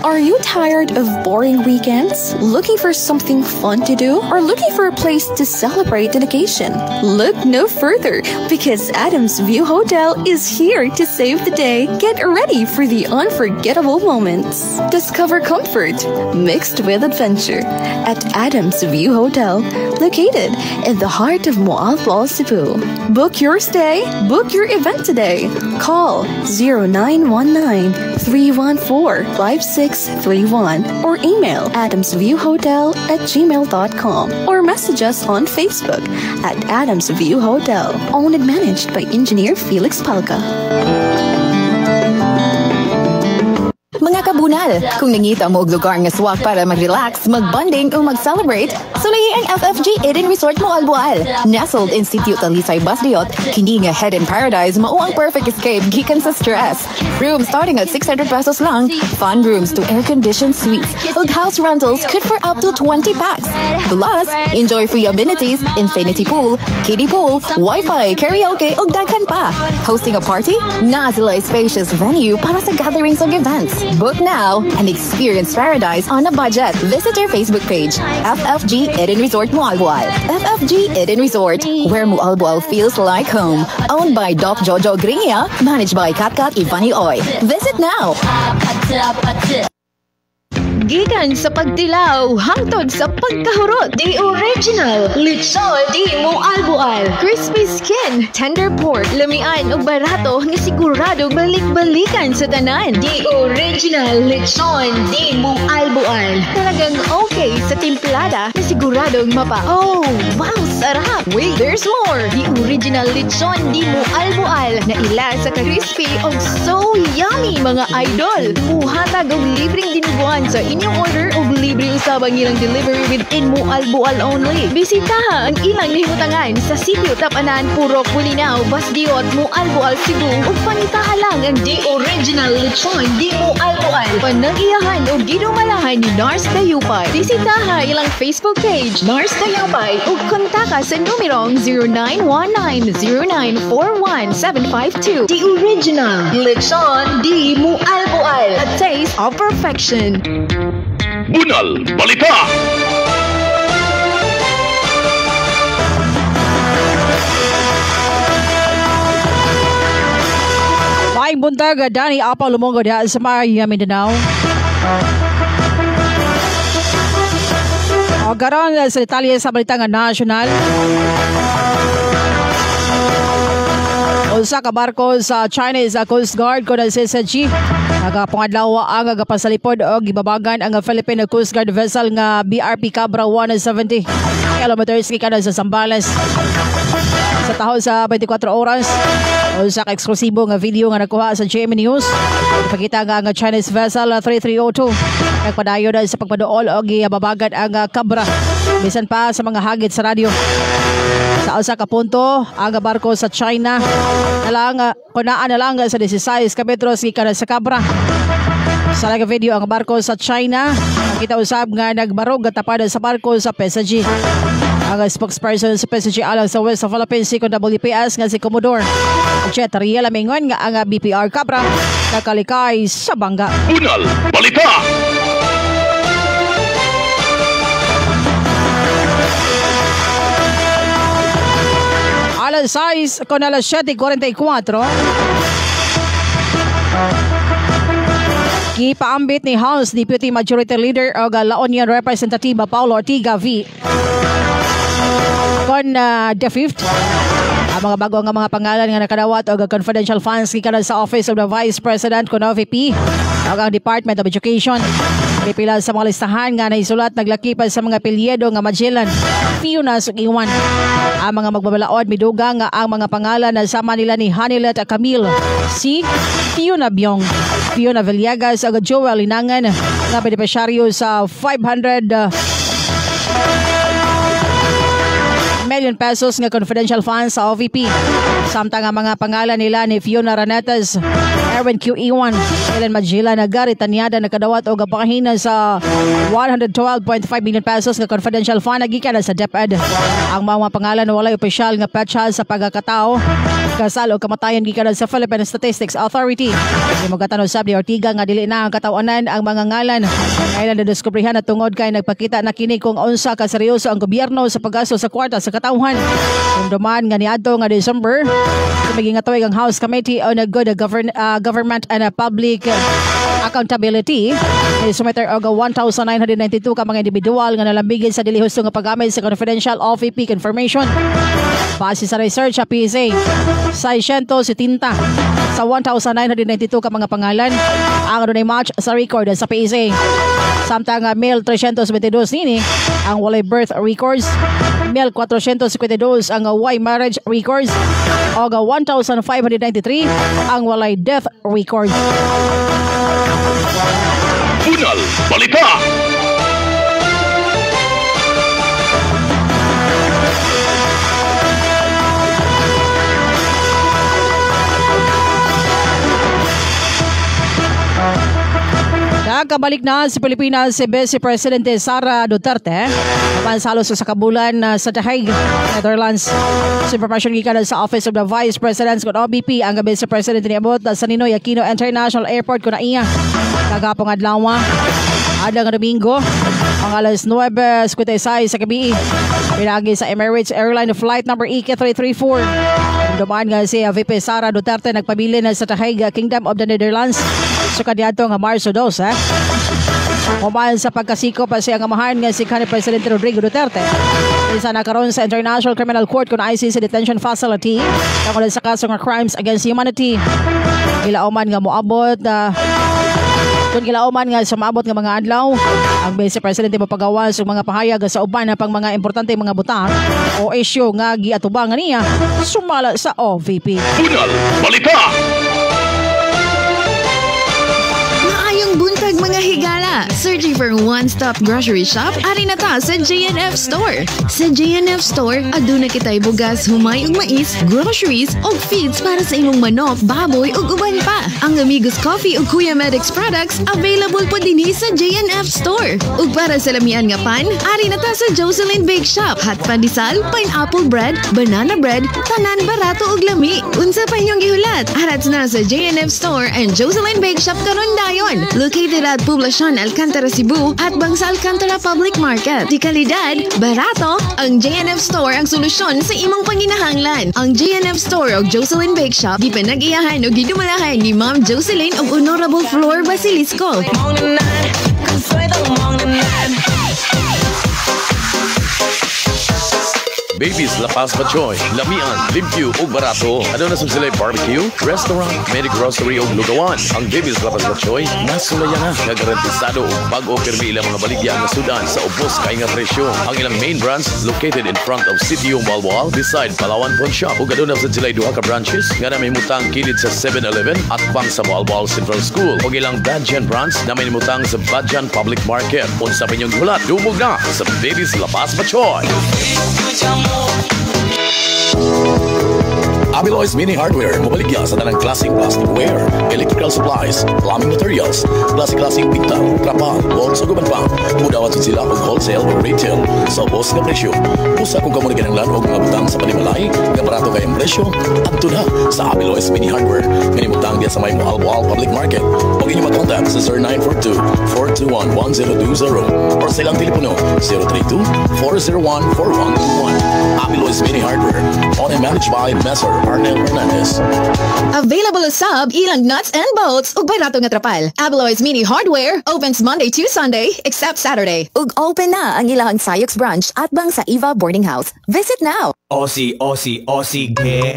Are you tired of boring weekends? Looking for something fun to do? Or looking for a place to celebrate an occasion? Look no further, because Adams View Hotel is here to save the day. Get ready for the unforgettable moments. Discover comfort mixed with adventure at Adams View Hotel, located in the heart of Moalboal, Cebu. Book your stay, book your event today. Call 0919-314-5631 or email adamsviewhotel@gmail.com or message us on Facebook at Adams View Hotel, owned and managed by Engineer Felix Palca. Mga kabunal, kung nangita mo og lugar nga swak para mag-relax, mag-bonding o mag-celebrate, sulayi ang FFG Eden Resort Moalboal. Nestled in Sitio Talisay, Basdiot, kini nga head in paradise mao ang perfect escape gikan sa stress. Rooms starting at 600 pesos lang, fun rooms to air-conditioned suites, ug house rentals good for up to 20 packs. Plus, enjoy free amenities, infinity pool, kiddie pool, Wi-Fi, karaoke ug daghan pa. Hosting a party? Na sila spacious venue para sa gatherings ug events. Book now and experience paradise on a budget. Visit our Facebook page, FFG Eden Resort Moalboal. FFG Eden Resort, where Moalboal feels like home. Owned by Doc Jojo Gringia, managed by Katkat Ivani Oy. Visit now. Gikan sa pagtilaw, hangtod sa pagkahurot, the original Lechon di Moalboal. Crispy skin, tender pork, lamian ug barato nga sigurado balik-balikan sa tanan. The original Lechon di Moalboal. Talagang okay sa timplada na siguradong mapa. Oh, wow, sarap! Wait, there's more! The original Lechon di Moalboal na ila sa crispy ug so yummy mga idol. Buhatag og libreng dinuguan sa inyong order o libre usabang ilang delivery within Moalboal only. Bisitaha ang ilang lihutangan sa sitio Tapanan, Purok, Bulinaw, Basdiot, Moalboal, Cebu ug pangitaha lang ang The Original Lechon di Moalboal. Panag-iyahan o ginumalahan ni Nars Dayupay. Bisitaha ilang Facebook page Nars Dayupay ug kontaka sa numerong 0919-0941-752. The Original Lechon di Moalboal. A taste of perfection. Bunal Balita! Maayong buntag, Dani Apa lumongo diha sa Maya, Mindanao. O garon sa detalye sa balitang nasyonal. Usa ka barko sa Chinese Coast Guard ko na SSG nagapangadlaw ang gapasalipod og gibabagan ang Philippine Coast Guard vessel nga BRP Cabra 170 kilometers gikan sa Zambales. Sa taho sa 24 oras, usa ka eksklusibo nga video nga nakuha sa GMA News. Ipakita nga ang Chinese vessel 3302 nagpadayon sa pagpaduol og gibabagan ang Cabra bisan pa sa mga hagit sa radyo. Sa usa ka punto, ang barko sa China kunaan na lang sa 16 kilometros gikan sa Cabra. Sa laga video ang barko sa China, nakita usab nga nagbarog tapad sa barko sa PSG. Ang spokesperson sa PSG alang sa West of Philippines Second WPS nga si Commodore Jet Riel amingon nga ang BPR Cabra nakalikay sa bangga. Bunal Balita! Alas 6 con alas 7:44. Gipaambit ni House Deputy Majority Leader o La Union Representative Paulo Ortiga V. Kon the 5th ang mga bago nga mga pangalan nga nakadawat o confidential funds gikan sa Office of the Vice President kun OVP o ang Department of Education. Pipila sa mga listahan nga naisulat naglakip sa mga apelyido nga Magellan, Fiona ug Iwan. Ang mga magbabalaod miduga nga ang mga pangalan na sama nila ni Hanilet Camille, si Fiona Biong, Fiona Villegas ug Joel Linangan nga benepisyaryo sa 500 million pesos nga confidential funds sa OVP. Samtang ang mga pangalan nila ni Fiona Ranetas Erwin QE1, Ellen Magila Nagari Tanyada nakadawat og pangahina sa 112.5 million pesos nga confidential fund gikan sa DepEd. Ang mga pangalan walay opisyal nga petsa sa pagkakatao kasal o kamatayan gikan sa Philippine Statistics Authority. Imo katano sab ni Ortiga nga dili na ang katawanan ang mga ngalan. Kailan nadiskubrihan na tungod kay nagpakita na kini kung unsa ka seryoso ang gobyerno sa paggasto sa kwarta sa katawhan. Dumduman nga niadto nga December, maging atuig ang House Committee on Good Government and Public Accountability sumiter og 1,992 ka mga individual nga nalambigin sa dili husto nga paggamit sa confidential OVP information. Base sa research sa PSA, 670 sa 1,992 ka mga pangalan ang adunay match sa record sa PSA. Samtang male 322 nini ang walay birth records, male 452 ang way marriage records, o 1,593 ang walay death records. Bunal Balita! Nakabalik na sa Pilipinas si Vice Presidente Sara Duterte pansalo sa kabulan sa The Hague, Netherlands. Sa impormasyon gikan sa Office of the Vice President ng OBP ang Vice President niabot sa Ninoy Aquino International Airport kuna iya kagapong adlaw adang Domingo ang alas 9:56 sa gabi pinagi sa Emirates Airline flight number EK334. Dumaan nga si VP Sara Duterte nagpabilin sa The Hague, Kingdom of the Netherlands sa kaniadto nga Marso 2. Kumahan sa pagkasiko pa siya ang amahan nga si kanhi Presidente Rodrigo Duterte. Isa na karon sa International Criminal Court kung ICC detention facility tungkol sa kaso nga crimes against humanity. Gilauman nga moabot kung gilauman nga sumabot nga mga adlaw ang Vice Presidente mapagawas og mga pahayag sa uban na pang mga importante mga butang o isyu nga giatubangan niya sumala sa OVP. Bunal Balita! Maayong buntag mga higala! Searching for one-stop grocery shop? Ari na ta sa JNF Store. Sa JNF Store, aduna kitay bugas, humay ug mais, groceries ug feeds para sa imong manok, baboy ug uban pa. Ang Amigos Coffee ug Kuya Medix products available po dinhi sa JNF Store. Ug para sa lamian nga pan, ari na ta sa Jocelyn Bake Shop. Hot pandesal, pineapple bread, banana bread, tanan barato ug lami. Unsa pa inyong gihulat? Arats na sa JNF Store and Jocelyn Bake Shop karon dayon. Located at Poblacion, Alcantara, Cebu at Bangsa Alcantara Public Market. Di kalidad, barato, ang JNF Store ang solusyon sa imong panginahanglan. Ang JNF Store o Jocelyn Bake Shop di pinag-iyahan o gidumalahan ni Ma'am Jocelyn o Honorable Flor Basilisco. Babies La Paz Bachoy, lamian, limpyo ug barato. Ano na sila barbecue, restaurant, mini grocery ug lugawan. Ang Babies La Paz Bachoy, nasulayan na nga garantisado ug bag-o pirmi ilang mga baligya nga sudan sa ubos kay nga presyo. Ang ilang main branch located in front of City Balboal beside Palawan Pawn Shop. Ug aduna sa sila duha ka branches nga na may mutang kilid sa 7-Eleven at pang sa Balboal Central School. Ug ilang Badjan branch na may mutang sa Badjan Public Market. Unsa pa inyong hulat, dumog na sa Babies La Paz Bachoy. Abiloy's Mini Hardware, mabaligya sa tanang klaseng plasticware, electrical supplies, plumbing materials, klase-klaseng pintal, trapal, walls o guban pa. Mudawat sila og wholesale o retail sa ubos nga presyo. Usa kung kamo naginanglan og mga butang sa panimalay, nga barato kayong presyo, adto na sa Abiloy's Mini Hardware. Minimutang diya sa may Alboal Public Market. Huwag inyo mag-contact sa 0942-421-1020 or sa ilang telepono 032-401-4121. Abiloy's Mini Hardware, owned and managed by Messer Arnel Hernandez. Available sub ilang nuts and bolts ug barato nga trapal. Abiloy's Mini Hardware opens Monday to Sunday except Saturday. Ug open na ang ilang Sayux branch at Bangsa Eva Boarding House. Visit now. Osi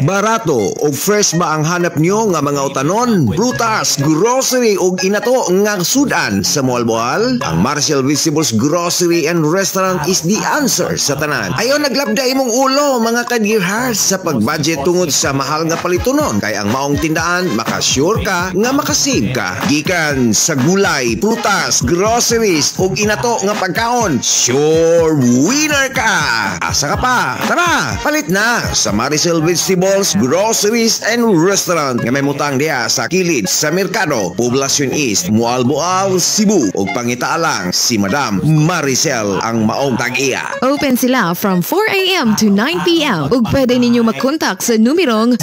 barato ug fresh ba ang hanap nyo nga mga utanon, prutas, grocery ug inato nga sudan sa Moalboal? Ang Marshall Vegetables Grocery and Restaurant is the answer sa tanan. Ayon naglabda imong ulo mga kadirhars sa pagbudget tungod sa mahal nga palitunon, kay ang maong tindaan makasure ka nga makasave ka gikan sa gulay, prutas, groceries ug inato nga pagkaon. Sure winner ka. Asa ka pa? Tara, Palit na sa Maricel Vegetables, Groceries and Restaurant nga may mutang diha sa kilid sa Merkado, Poblacion East, Mualboal, Cebu. Ug pangita lang si Madam Maricel ang maong tag-iya. Open sila from 4 a.m. to 9 p.m. ug pwede ninyo mag-contact sa numerong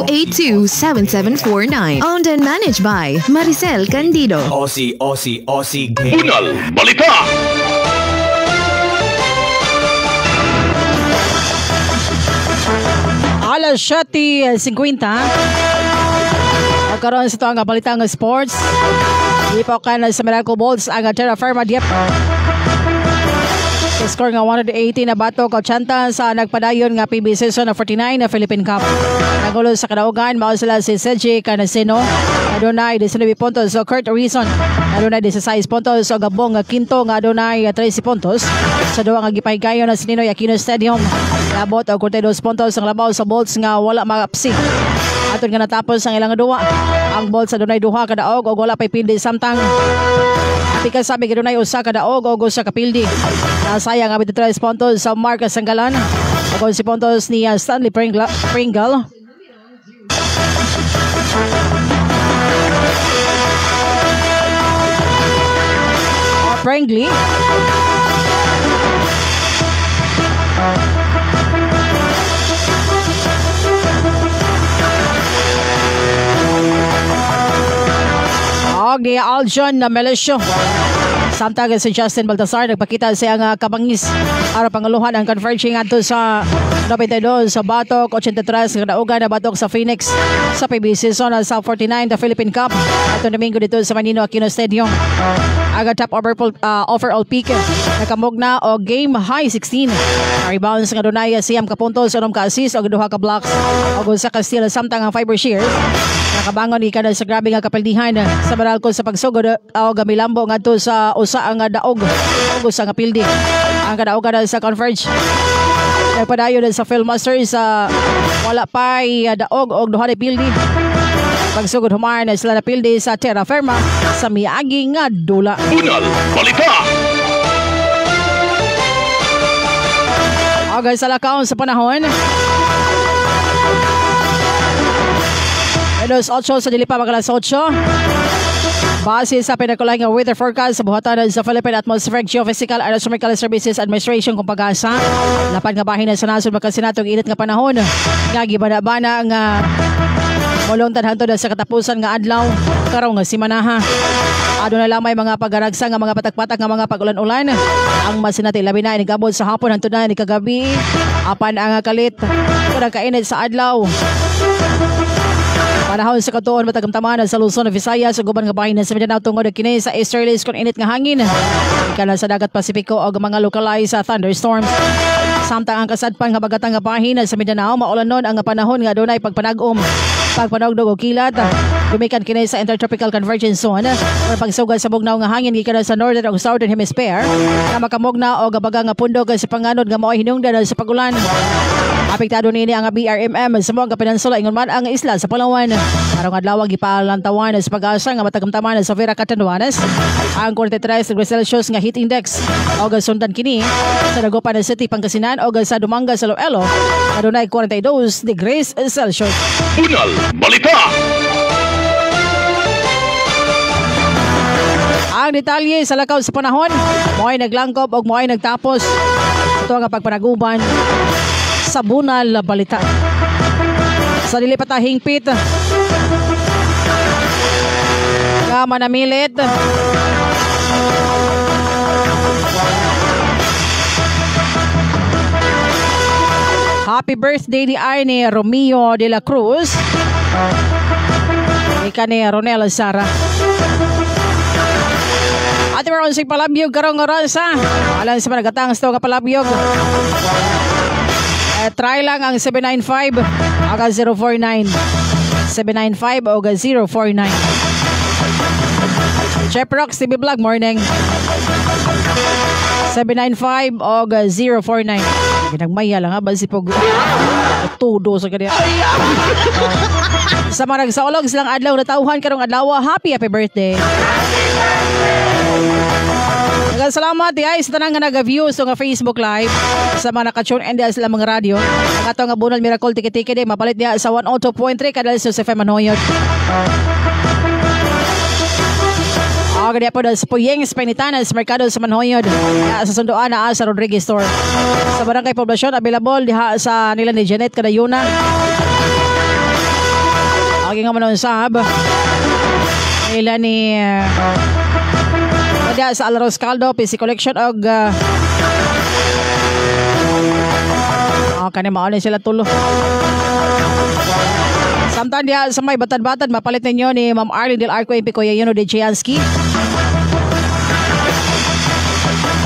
0948-282-7749. Owned and managed by Maricel Candido. Osi. Bunal Balita. Alas 7:50. Magkaroon sa ito ang balitang sports. Ipakan sa Miracle Bolts ang Terra Firma Diep. Score nga 180 na bato kautsanta sa nagpadayon nga PB Season na 49 na Philippine Cup. Nagulo sa kadaugan, mao sila si Sergi Canasino, adunay 19 puntos. So Kurt Reason, adunay 16 puntos. So Gabong nga Quinto, nga adunay 13 puntos. Sa duwa nga gipahigayon na Ninoy Aquino Stadium, nabot og 42 puntos ang labaw sa Bolts nga wala makapsi. Aton nga natapos ang ilang duwa. Ang Bolts adunay duha ka daog og wala pay pildi samtang Pikas sabi kadunay usa ka daog og usa ka pildi. Nasayang ang 23 puntos sa Marcos Sanggalan. Ug 11 puntos ni Stanley Pringle. Pringley. Og ni Aljon na Melisio. Samtang si Justin Baltasar nagpakita siya nga kabangis aron panguluhan ang converging adto sa 92 sa batok 83 nga daugan na batok sa Phoenix sa PB Season sa 49 the Philippine Cup ato Domingo dito sa Manino Aquino Stadium. Aga top overall peak nakamugna og game high 16. Rebounds nga dunay siyam ka puntos, 6 ka assist og 2 ka blocks og usa ka steal samtang ang fiber shears. Nakabangon ni kada sa grabe nga kapildihan sa Baralco sa pagsugod o gamilambo ngadto sa usa ang daog ug usa nga pildi. Ang kadaugan sa Converge nagpadayon sa Philmaster sa wala pay daog og duha ka pildi. Pagsugod humar na sila na pildi sa Terra Firma sa miagi nga dula. Bunal Balita. Agay sa lakaon sa panahon. Alas 8 sa dili pa magalas 8. Base sa pinakulay nga weather forecast sa buhatan sa Philippine Atmospheric Geophysical and Astronomical Services Administration kung pag-asa. Lapan nga bahin sa nasod makasinatong init nga panahon. Nga gibana-bana nga molongtan hantod sa katapusan nga adlaw karong nga simanaha. Aduna lamay mga pagaragsa nga mga patak-patak nga mga pag-ulan-ulan. Ang masinati labi na inigabot sa hapon hantod na ni kagabi. Apan ang kalit kada kainit sa adlaw. Panahon sa katuon matagamtaman sa Luzon, Visayas ug uban nga bahin sa Mindanao tungod kini sa easterlies kon init nga hangin. Ikala sa dagat Pasipiko og mga localized thunderstorms. Samtang ang kasadpan nga bagatang nga bahin sa Mindanao maulanon ang panahon nga adunay pagpanag-om, pagpanugdog og kilat. Gumikan kini sa intertropical convergence zone or pagsugod sa bugnaw nga hangin gikan sa northern ug southern hemisphere na makamugna og baga nga pundog sa panganod nga mao'y hinungdan sa pagulan. Apektado nini ang BRMM sa mga peninsula ingon man ang isla sa Palawan. Karong adlaw gipalantawan sa pag-asa nga matagamtaman sa Vera Catanduanes ang 43 degrees Celsius nga heat index og sundan kini sa Dagupan City, Pangasinan og sa Dumanga sa Iloilo adunay 42 degrees Celsius. Bunal Balita. Ang detalye sa lakaw sa panahon, mo'y naglangkob og mo'y nagtapos. Ito nga pagpanaguban sa Bunal Balita. Sa dili pa ta hingpit nga manamilit happy birthday di ay ni Romeo de la Cruz ika ni Ronel Sara at meron si palabyog karong oras alam sa managatang sto nga palabyog. Try lang ang 795 o 049 795 o 049 Chef Rox TV Vlog Morning 795 o 049 Ginagmaya lang ha ba si Pog tudo sa kanya sa mga nagsaulog silang adlaw na tauhan karong adlaw happy birthday Salamat ay sa tanang nga nag-view sa nga Facebook Live sa mga nakatune and sila mga radyo. Ang ato nga Bunal Miracle Tiki-Tiki di mapalit niya sa 102.3 kadal sa FM Manoyod. Ganyan po sa Puyeng, Penitanas, Mercado sa Manhoyod. Sa Sunduan na sa Rodriguez Store. Sa Barangay Poblasyon, available diha sa nila ni Janet Kadayuna. Nga manon sahab nila ni diha sa Alros Caldo, PC Collection og kani mao sila tulo. Samtang diha sa may batad-batad mapalit ninyo ni Ma'am Arlene Del Arco MP Kuya Yuno de Chiansky.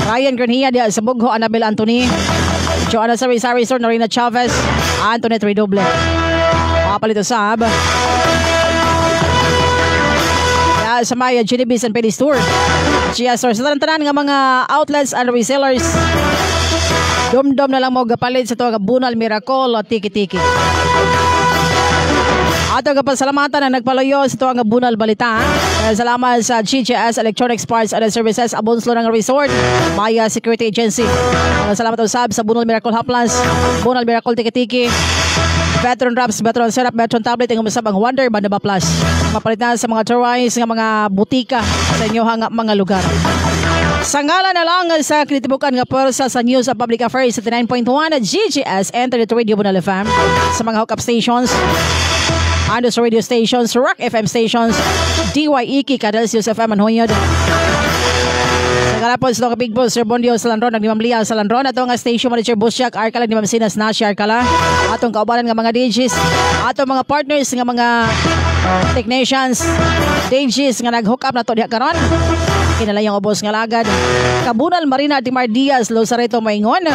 Ryan Granhia diha sa Bugho, Annabel Anthony, Joanna Sari-Sari Store, Norina Chavez, Antoinette Redoble. Mapalit sahab sa Maya Genevieve and Penny Store, Chia Store, sa tanan nga mga outlets and resellers. Dom-dom na lang mo gapalit sa tuwa Bunal Miracle o Tiki-Tiki. Ato nga pasalamatan na nagpaloyo sa tuwa Bunal Balita. Salamat sa GGS Electronics Parts and Services, Abonslo ng Resort, Maya Security Agency. Salamat usab sa Bunal Miracle Hoplans, Bunal Miracle Tiki-Tiki, Veteran Wraps, Veteran Syrup, Veteran Tablet, ang umusab ang Wonder Bandaba Plus. Mapalit na sa mga tourists, nga mga butika sa inyo mga lugar. Sa ngalan na lang sa kinitibukan nga pwersa sa News of Public Affairs sa 9.1 at GGS Internet Radio Bunal FM, sa mga hookup stations, Andos Radio stations, Rock FM stations, DYEK, Cadelsius FM, Manhoyod. Sa kalapon sa Big Boss, Sir Bondio Salandron, naglimam Lia Salandron, atong nga station manager Busyak, Arkala, ni Ma'am Sinas Nashi Arkala, atong kaubanan nga mga DJs, atong mga partners nga mga technicians, DJs nga nag-hook up na to diha karon. Kinalayang ubos nga lagad. Kabunal Marina Timar Diaz, Losareto Maingon,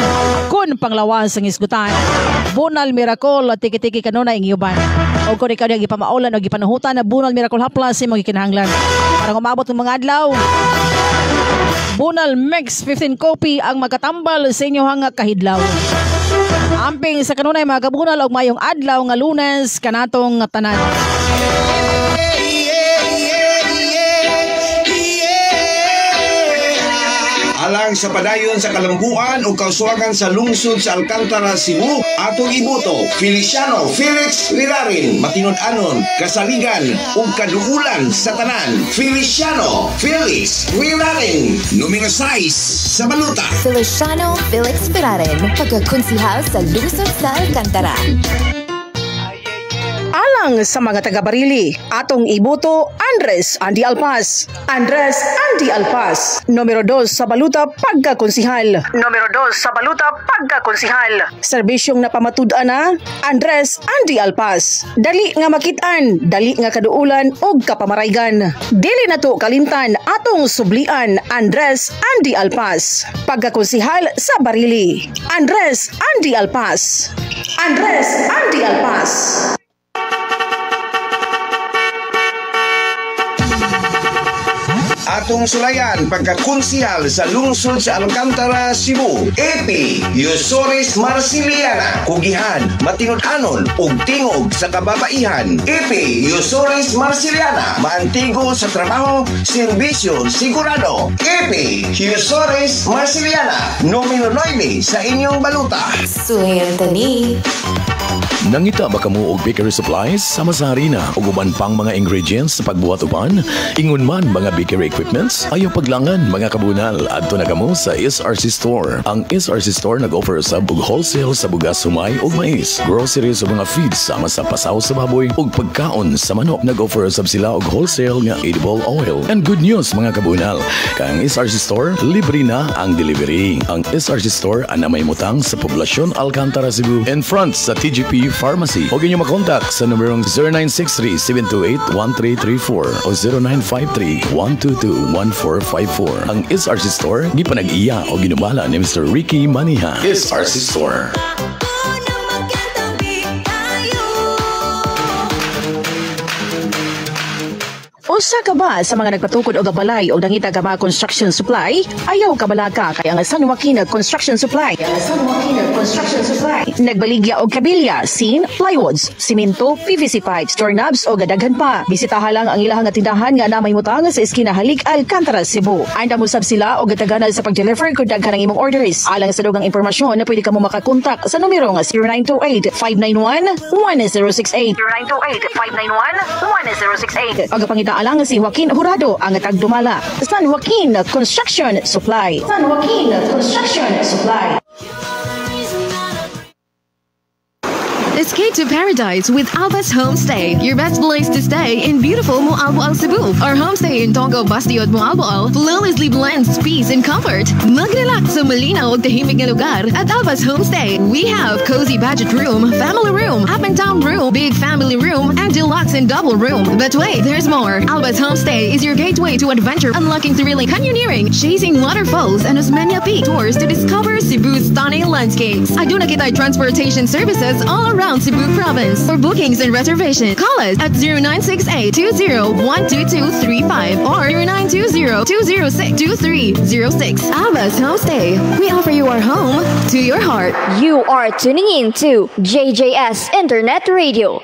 kun panglawas ang isgutan. Bunal Miracle, Tiki-Tiki kanuna ingyuban. O kung ikaw niyang ipamaulan o ipanahutan na Bunal Miracle Haplas, yung mga kinahanglan. Parang umabot ng mga adlaw. Bunal Mix 15 Copy ang magkatambal sa inyo hanga kahidlaw. Amping sa kanunay mga kabunal o mayong adlaw nga Lunes kanatong tanan. Alang sa padayon sa kalambuan o kauswagan sa lungsod sa Alcantara, Cebu, atong iboto, Feliciano Felix Lirarin, matinud-anon, kasaligan ug kaduulan sa tanan. Feliciano Felix Lirarin, numero 6 sa baluta. Feliciano Felix Lirarin, pagkakonsihal sa lungsod sa Alcantara. Alang sa mga taga-Barili, atong iboto Andres Andy Alpas. Andres Andy Alpas, numero 2 sa baluta pagkakonsihal. Numero 2 sa baluta pagkakonsihal. Serbisyong napamatud-an na Andres Andy Alpas. Dali nga makitaan, dali nga kaduulan ug kapamaraygan. Dili na to kalimtan atong sublian Andres Andy Alpas. Pagkakonsihal sa Barili. Andres Andy Alpas. Andres Andy Alpas. Atong sulayan pagkakonsihal sa lungsod sa Alcantara, Cebu, AP Yusoris Marciliana, kugihan, matinud-anon ug tingog sa kababaihan. AP Yusoris Marciliana, maantigo sa trabaho, serbisyo, sigurado. AP Yusoris Marciliana, numero 9 sa inyong baluta. Swerte ni. Nangita ba kamo og bakery supplies sama sa harina ug uban pang mga ingredients sa pagbuhat uban? Ingon man mga bakery equipments, ayaw paglangan mga kabunal. Adto na kamo sa SRC Store. Ang SRC Store nag-offer sa wholesale sa bugas, humay ug mais, groceries ug mga feeds sama sa pasaw sa baboy ug pagkaon sa manok. Nag-offer sab sila og wholesale nga edible oil. And good news mga kabunal, kang SRC Store libre na ang delivery. Ang SRC Store ana may mutang sa poblasyon Alcantara, Cebu, in front sa TGP Pharmacy. Huwag niyo makontak sa numerong 0963-728-1334 o 0953-122-1454. Ang SRC Store, gipanag-iya o ginumala ni Mr. Ricky Maniha. SRC Store. Usa ka ba sa mga nagpatukod og balay og nangita ka mga construction supply? Ayaw ka bala ka kay ang San Joaquin Construction Supply. Nagbaligya og kabilya, sin, plywoods, simento, PVC pipes, doorknobs o gadaghan pa. Bisitaha lang ang ilahang tindahan nga namay mutang sa eskina Halik, Alcantara, Cebu. Anda mo sab sila og gataganan sa pag-deliver kung daghan ang imong orders. Alang sa dugang impormasyon na pwede ka mo makakontak sa numero nga 0928-591-1068. 0928-591-1068. Og pangita alang si Joaquin Jurado ang tagdumala. San Joaquin Construction Supply. San Joaquin Construction Supply. Escape to paradise with Alba's Homestay, your best place to stay in beautiful Moalboal, Cebu. Our homestay in Tongo Bastiod, Moalboal flawlessly blends peace and comfort. Mag-relax sa malinaw at tahimik na lugar at Alba's Homestay. We have cozy budget room, family room, up and down room, big family room, and deluxe and double room. But wait, there's more. Alba's Homestay is your gateway to adventure, unlocking thrilling canyoneering, chasing waterfalls, and Osmeña Peak tours to discover Cebu's stunning landscapes. Aduna kita transportation services all around Cebu Province. For bookings and reservation, call us at 0968-2012235 or 0920-206-2306. Alba's Homestay. We offer you our home to your heart. You are tuning in to JJS Internet Radio.